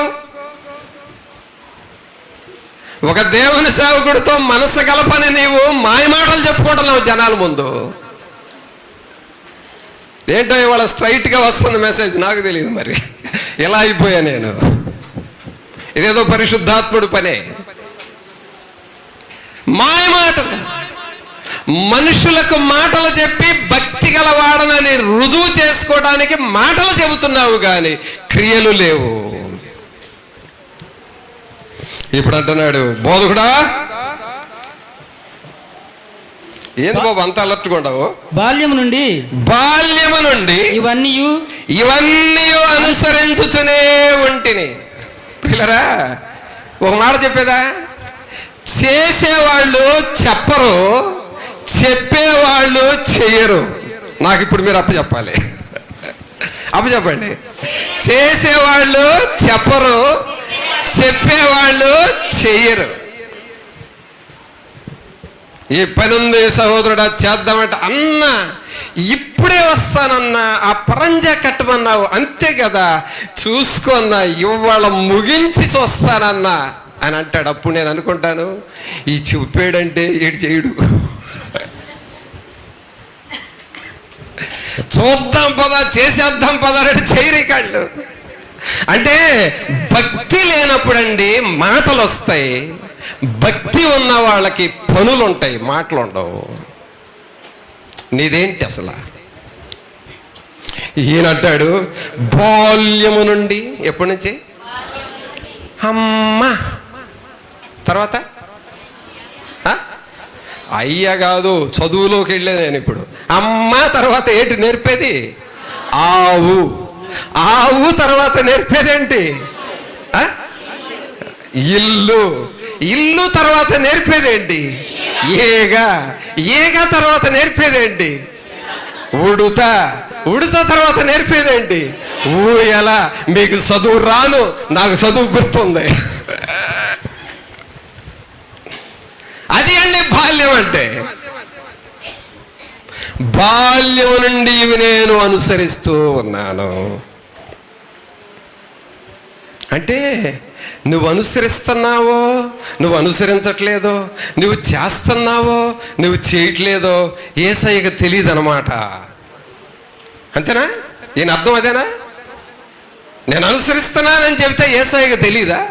ఒక దేవుని సేవకుడితో మనసు కలపని నీవు మాయమాటలు చెప్పుకుంటున్నావు జనాల ముందు. ఏంటో ఇవాళ స్ట్రైట్ గా వస్తున్న మెసేజ్ నాకు తెలియదు, మరి ఎలా అయిపోయా నేను. ఇదేదో పరిశుద్ధాత్ముడు పనే. మాయమాటలు, మనుషులకు మాటలు చెప్పి భక్తి గలవాడనని రుజువు చేసుకోవడానికి మాటలు చెబుతున్నావు కానీ క్రియలు లేవు. ఇప్పుడు అంటున్నాడు, బోధకుడా. ఏంది బాబు అంత అలర్టుకుంటావు? బాల్యము నుండి ఇవన్నీ అనుసరించుచునే ఉంటిని. పిల్లరా, ఒక మాట చెప్పేదా, చేసేవాళ్ళు చెప్పరు, చెప్పేవాళ్ళు చెయ్యరు. నాకు ఇప్పుడు మీరు అప్పచెప్పాలి. అప్పచెప్పండి. చేసేవాళ్ళు చెప్పరు, చెప్పేవాళ్ళు చెయ్యరు. ఈ పని ఉంది సహోదరుడా, చేద్దామంటే అన్న ఇప్పుడే వస్తానన్నా, ఆ పరంజా కట్టమన్నావు అంతే కదా, చూసుకున్నా ఇవాళ ముగించి వస్తానన్నా అని అంటాడు. అప్పుడు నేను అనుకుంటాను, ఈ చెప్పాడంటే ఏడు చేయడు, చూద్దాం పదా, చేసేద్దాం పదా అంటే చేయరు కాళ్ళు. అంటే భక్తి లేనప్పుడండి మాటలు వస్తాయి, భక్తి ఉన్న వాళ్ళకి పనులు ఉంటాయి, మాటలు ఉండవు. నీదేంటి అసలు? ఈయనంటాడు బాల్యము నుండి, ఎప్పటి నుంచి? అమ్మా, తర్వాత అయ్య కాదు, చదువులోకి వెళ్ళే నేను ఇప్పుడు. అమ్మ తర్వాత ఏంటి నేర్పేది? ఆవు. ఆవు తర్వాత నేర్పేదేంటి? ఇల్లు. ఇల్లు తర్వాత నేర్పేదేంటి? ఏగ. ఏగ తర్వాత నేర్పేదేంటి? ఉడుత. ఉడుత తర్వాత నేర్పేదేంటి? ఊయల. మీకు చదువు రాను, నాకు చదువు గుర్తుంది. అది అండి బాల్యం అంటే. బాల్యం నుండి ఇవి నేను అనుసరిస్తూ ఉన్నాను అంటే, నువ్వు అనుసరిస్తున్నావో, నువ్వు అనుసరించట్లేదో, నువ్వు చేస్తున్నావో, నువ్వు చేయట్లేదో యేసయ్యకి తెలియదు అనమాట. అంతేనా? ఈయన అర్థం అదేనా? నేను అనుసరిస్తున్నానని చెబితే యేసయ్యకి తెలీదా?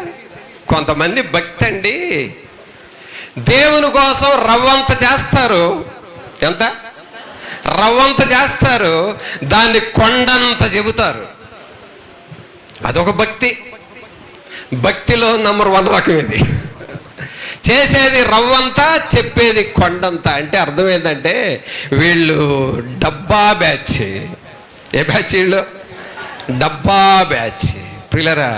కొంతమంది భక్తి అండి దేవుని కోసం రవ్వంత చేస్తారు. ఎంత? రవ్వంత చేస్తారు, దాన్ని కొండంత చెబుతారు. అదొక భక్తి. భక్తిలో నంబర్ 1 రకం ఇది. చేసేది రవ్వంతా, చెప్పేది కొండంతా. అంటే అర్థం ఏంటంటే వీళ్ళు డబ్బా బ్యాచ్. ఏ బ్యాచ్ వీళ్ళు? డబ్బా బ్యాచ్. ప్రియులరా,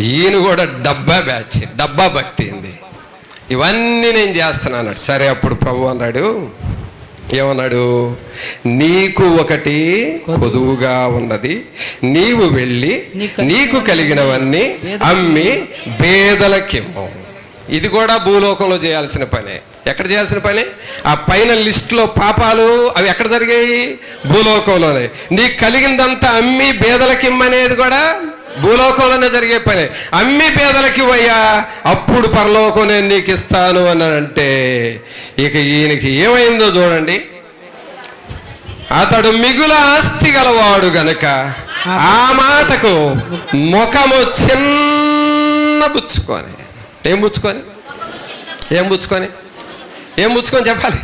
ఈయన కూడా డబ్బా బ్యాచ్, డబ్బా భక్తి ఉంది. ఇవన్నీ నేను చేస్తున్నాను. సరే, అప్పుడు ప్రభు అన్నాడు, ఏమన్నాడు? నీకు ఒకటి కొదువుగా ఉన్నది, నీవు వెళ్ళి నీకు కలిగినవన్నీ అమ్మి బేదలకిమ్ము. ఇది కూడా భూలోకంలో చేయాల్సిన పనే. ఎక్కడ చేయాల్సిన పని? ఆ పైన లిస్టులో పాపాలు అవి ఎక్కడ జరిగాయి? భూలోకంలోనే. నీకు కలిగిందంతా అమ్మి బేదలకిమ్మనేది కూడా భూలోకంలోనే జరిగే పని. అమ్మి పేదలకి ఇవ్వయ్యా, అప్పుడు పరలోకం నేను నీకు ఇస్తాను అని అంటే, ఇక ఈయనకి ఏమైందో చూడండి. అతడు మిగుల ఆస్తి గలవాడు గనక ఆ మాటకు ముఖము చిన్న బుచ్చుకొని. ఏం బుచ్చుకొని? ఏం బుచ్చుకొని? ఏం బుచ్చుకొని చెప్పాలి?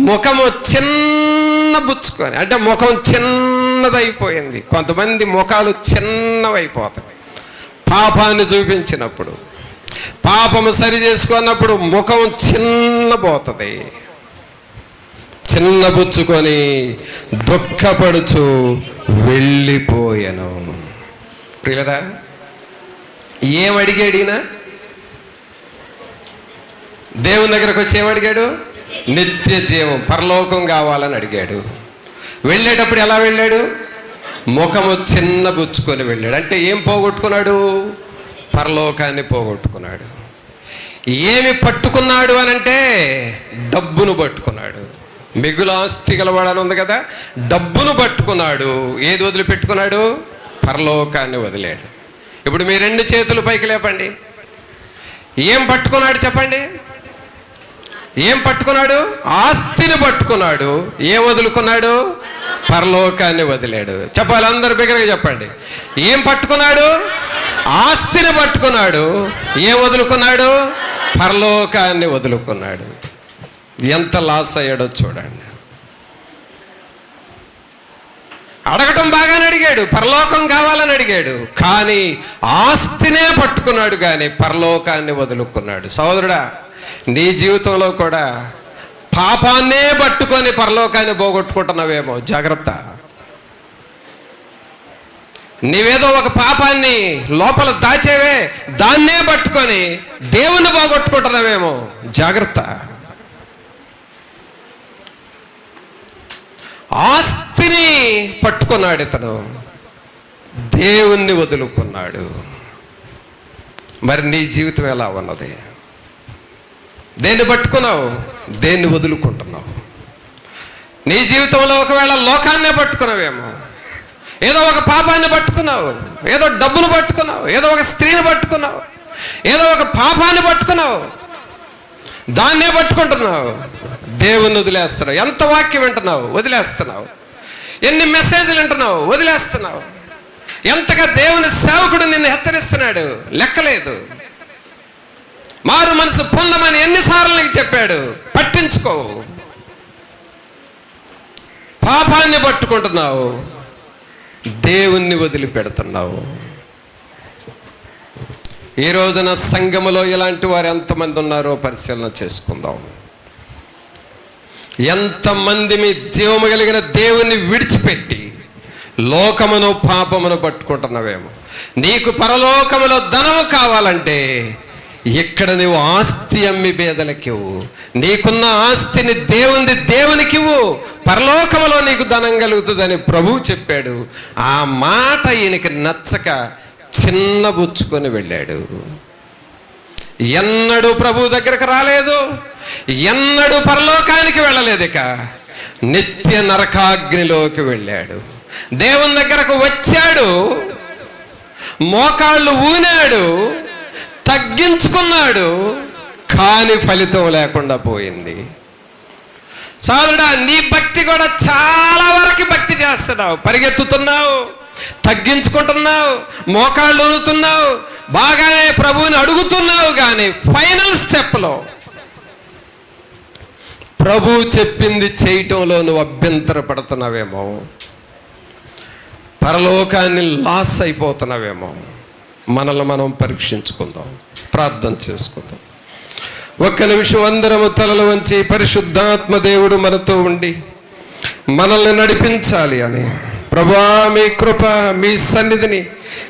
ముఖము చిన్న బుచ్చుకొని. అంటే ముఖం చిన్నదైపోయింది. కొంతమంది ముఖాలు చిన్నవైపోతాయి పాపాన్ని చూపించినప్పుడు. పాపము సరి చేసుకున్నప్పుడు ముఖం చిన్నపోతుంది. చిన్నబుచ్చుకొని దుఃఖపడుచు వెళ్ళిపోయాను. ప్రియులరా, ఏమడిగాడినా? దేవుని దగ్గరకు వచ్చి ఏమడిగాడు? నిత్య జీవం, పరలోకం కావాలని అడిగాడు. వెళ్ళేటప్పుడు ఎలా వెళ్ళాడు? ముఖము చిన్నబుచ్చుకొని వెళ్ళాడు. అంటే ఏం పోగొట్టుకున్నాడు? పరలోకాన్ని పోగొట్టుకున్నాడు. ఏమి పట్టుకున్నాడు అని అంటే డబ్బును పట్టుకున్నాడు. మిగులు ఆస్తి గలవాడని ఉంది కదా, డబ్బును పట్టుకున్నాడు. ఏది వదిలిపెట్టుకున్నాడు? పరలోకాన్ని వదిలాడు. ఇప్పుడు మీ 2 చేతులు పైకి లేపండి. ఏం పట్టుకున్నాడు చెప్పండి? ఏం పట్టుకున్నాడు? ఆస్తిని పట్టుకున్నాడు. ఏం వదులుకున్నాడు? పరలోకాన్ని వదిలాడు. చెప్పాలి, అందరు బిగ్గరగా చెప్పండి. ఏం పట్టుకున్నాడు? ఆస్తిని పట్టుకున్నాడు. ఏం వదులుకున్నాడు? పరలోకాన్ని వదులుకున్నాడు. ఎంత లాస్ అయ్యాడో చూడండి. అడగటం బాగానే అడిగాడు, పరలోకం కావాలని అడిగాడు, కానీ ఆస్తినే పట్టుకున్నాడు, కానీ పరలోకాన్ని వదులుకున్నాడు. సోదరుడా, నీ జీవితంలో కూడా పాపాన్నే పట్టుకొని పరలోకాన్ని పోగొట్టుకుంటున్నావేమో, జాగ్రత్త. నీవేదో ఒక పాపాన్ని లోపల దాచేవే, దాన్నే పట్టుకొని దేవుణ్ణి పోగొట్టుకుంటున్నావేమో, జాగ్రత్త. ఆస్తిని పట్టుకున్నాడు ఇతను. దేవుణ్ణి వదులుకున్నాడు. మరి నీ జీవితం ఎలా ఉన్నది? దేన్ని పట్టుకున్నావు? దేన్ని వదులుకుంటున్నావు? నీ జీవితంలో ఒకవేళ లోకాన్నే పట్టుకున్నావేమో, ఏదో ఒక పాపాన్ని పట్టుకున్నావు, ఏదో డబ్బును పట్టుకున్నావు, ఏదో ఒక స్త్రీని పట్టుకున్నావు, ఏదో ఒక పాపాన్ని పట్టుకున్నావు, దాన్నే పట్టుకుంటున్నావు. దేవుణ్ణి వదిలేస్తున్నావు. ఎంత వాక్యం వింటున్నావు? వదిలేస్తున్నావు. ఎన్ని మెసేజ్లు వింటున్నావు? వదిలేస్తున్నావు. ఎంతగా దేవుని సేవకుడు నిన్ను హెచ్చరిస్తున్నాడు, లెక్కలేదు. మారు మనసు పొందమని ఎన్నిసార్లు నీకు చెప్పాడు, పట్టించుకో. పాపాన్ని పట్టుకుంటున్నావు, దేవుణ్ణి వదిలిపెడుతున్నావు. ఈ రోజున సంఘములో ఇలాంటి వారు ఎంతమంది ఉన్నారో పరిశీలన చేసుకుందాం. ఎంతమంది మీ జీవము కలిగిన దేవుణ్ణి విడిచిపెట్టి లోకమును పాపమును పట్టుకుంటున్నావేమో. నీకు పరలోకములో ధనము కావాలంటే ఇక్కడ నువ్వు ఆస్తి అమ్మి పేదలకివ్వు. నీకున్న ఆస్తిని దేవునికివ్వు, పరలోకములో నీకు ధనం కలుగుతుందని ప్రభువు చెప్పాడు. ఆ మాట ఈయనకి నచ్చక చిన్నబుచ్చుకొని వెళ్ళాడు. ఎన్నడూ ప్రభు దగ్గరకు రాలేదు, ఎన్నడూ పరలోకానికి వెళ్ళలేదు. ఇక నిత్య నరకాగ్నిలోకి వెళ్ళాడు. దేవుని దగ్గరకు వచ్చాడు, మోకాళ్ళు ఊనాడు, తగ్గించుకున్నాడు, కానీ ఫలితం లేకుండా పోయింది. సోదరుడా, నీ భక్తి కూడా చాలా వరకు భక్తి చేస్తున్నావు, పరిగెత్తుతున్నావు, తగ్గించుకుంటున్నావు, మోకాళ్ళు ఊనుతున్నావు, బాగానే ప్రభువుని అడుగుతున్నావు. కానీ ఫైనల్ స్టెప్లో ప్రభు చెప్పింది చేయటంలో నువ్వు అభ్యంతర పడుతున్నావేమో, పరలోకాన్ని లాస్ అయిపోతున్నావేమో. మనల్ని మనం పరీక్షించుకుందాం, ప్రార్థన చేసుకుందాం. ఒక్క నిమిషం అందరము తలలు వంచి పరిశుద్ధాత్మ దేవుడు మనతో ఉండి మనల్ని నడిపించాలి అని, ప్రభువా మీ కృప, మీ సన్నిధిని,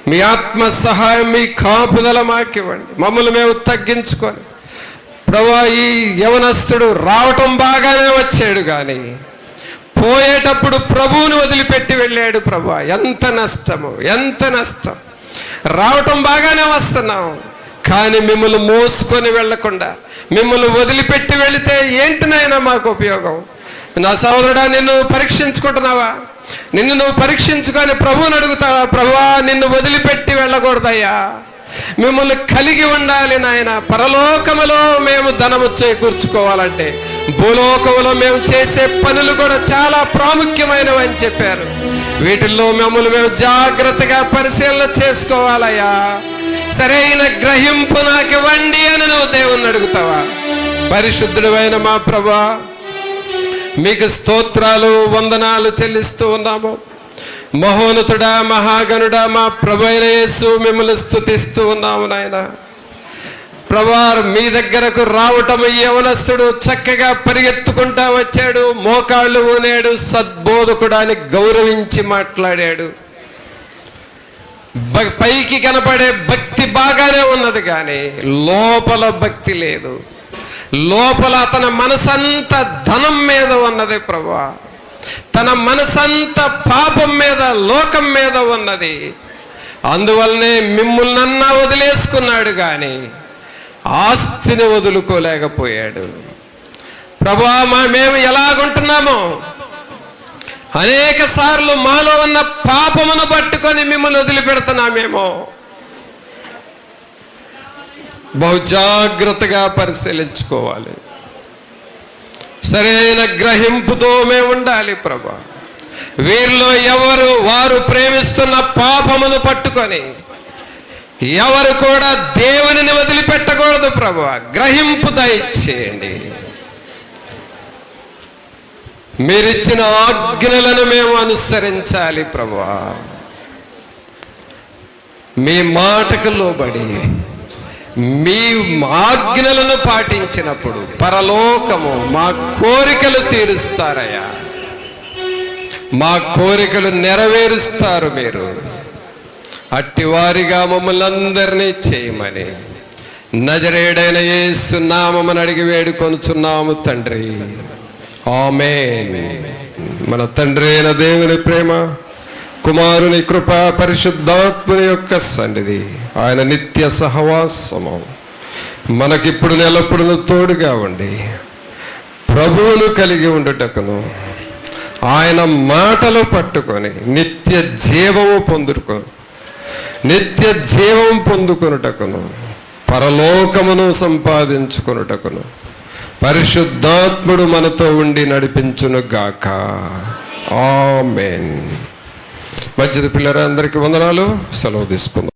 మీ ఆత్మ సహాయం, మీ కాపుదల మాకివ్వండి. మమ్మల్ని మేము తగ్గించుకొని, ప్రభువా ఈ యవనస్తుడు రావటం బాగానే వచ్చాడు, కానీ పోయేటప్పుడు ప్రభువుని వదిలిపెట్టి వెళ్ళాడు. ప్రభువా ఎంత నష్టము, ఎంత నష్టం. రావటం బాగానే వస్తున్నాం, కానీ మిమ్మల్ని మోసుకొని వెళ్ళకుండా మిమ్మల్ని వదిలిపెట్టి వెళితే ఏంటి నాయనా మాకు ఉపయోగం? నా సోదరుడా, నిన్ను పరీక్షించుకుంటున్నావా? నిన్ను నువ్వు పరీక్షించుకొని ప్రభువుని అడుగుతావా? ప్రభువా నిన్ను వదిలిపెట్టి వెళ్ళకూడదయ్యా, మిమ్మల్ని కలిగి ఉండాలి నాయన. పరలోకములో మేము ధనము చేకూర్చుకోవాలంటే భూలోకములో మేము చేసే పనులు కూడా చాలా ప్రాముఖ్యమైనవి అని చెప్పారు. వీటిల్లో మమ్మల్ని మేము జాగ్రత్తగా పరిశీలన చేసుకోవాలయ్యా. సరైన గ్రహింపు నాకు ఇవ్వండి అని నువ్వు దేవుణ్ణి అడుగుతావా? పరిశుద్ధుడైన మా ప్రభువా, మీకు స్తోత్రాలు, వందనాలు చెల్లిస్తూ ఉన్నాము. మహోన్నతుడా, మహాగణుడా, మా ప్రభు అయిన యేసు, మిమ్మల్ని స్తుతిస్తూ ఉన్నాము నాయన. ప్రభువా, మీ దగ్గరకు రావటం యవనస్తుడు చక్కగా పరిగెత్తుకుంటా వచ్చాడు, మోకాళ్ళు ఊనాడు, సద్బోధకుడా అని గౌరవించి మాట్లాడాడు. పైకి కనపడే భక్తి బాగానే ఉన్నది, కానీ లోపల భక్తి లేదు. లోపల తన మనసంతా ధనం మీద ఉన్నది ప్రభువా, తన మనసంతా పాపం మీద, లోకం మీద ఉన్నది. అందువల్లనే మిమ్మల్నన్నా వదిలేసుకున్నాడు, కానీ ఆస్తిని వదులుకోలేకపోయాడు. ప్రభువా, మేము ఎలాగుంటున్నామో అనేక సార్లు మాలో ఉన్న పాపమును పట్టుకొని మిమ్మల్ని వదిలిపెడుతున్నామేమో. బహు జాగ్రత్తగా పరిశీలించుకోవాలి. సరైన గ్రహింపుతో మేము ఉండాలి ప్రభువా. వీరిలో ఎవరు వారు ప్రేమిస్తున్న పాపమును పట్టుకొని ఎవరు కూడా దేవునిని వదిలిపెట్టకూడదు ప్రభువా. గ్రహింపు దయచేయండి. మీరిచ్చిన ఆజ్ఞలను మేము అనుసరించాలి ప్రభువా. మీ మాటకు లోబడి మీ ఆజ్ఞలను పాటించినప్పుడు పరలోకము మా కోరికలు తీరుస్తారయ్యా, మా కోరికలు నెరవేరుస్తారు మీరు. అట్టివారిగా మమ్మల్ని అందరినీ చేయమని నజరేయుడైన యేసు నామమున అడిగి వేడుకొనుచున్నాము తండ్రి, ఆమేన్. మన తండ్రి అయిన దేవుని ప్రేమ, కుమారుని కృప, పరిశుద్ధాత్ముని యొక్క సన్నిధి, ఆయన నిత్య సహవాసము మనకిప్పుడు నెలప్పుడు తోడుగా ఉండి ప్రభువును కలిగి ఉండుటకును, ఆయన మాటలు పట్టుకొని నిత్య జీవము పొందుకొనుటకును, పరలోకమును సంపాదించుకొనుటకును పరిశుద్ధాత్ముడు మనతో ఉండి నడిపించును గాక. ఆమేన్. మంచిది పిల్లరా, అందరికీ వందనాలు. సెలవు తీసుకుందాం.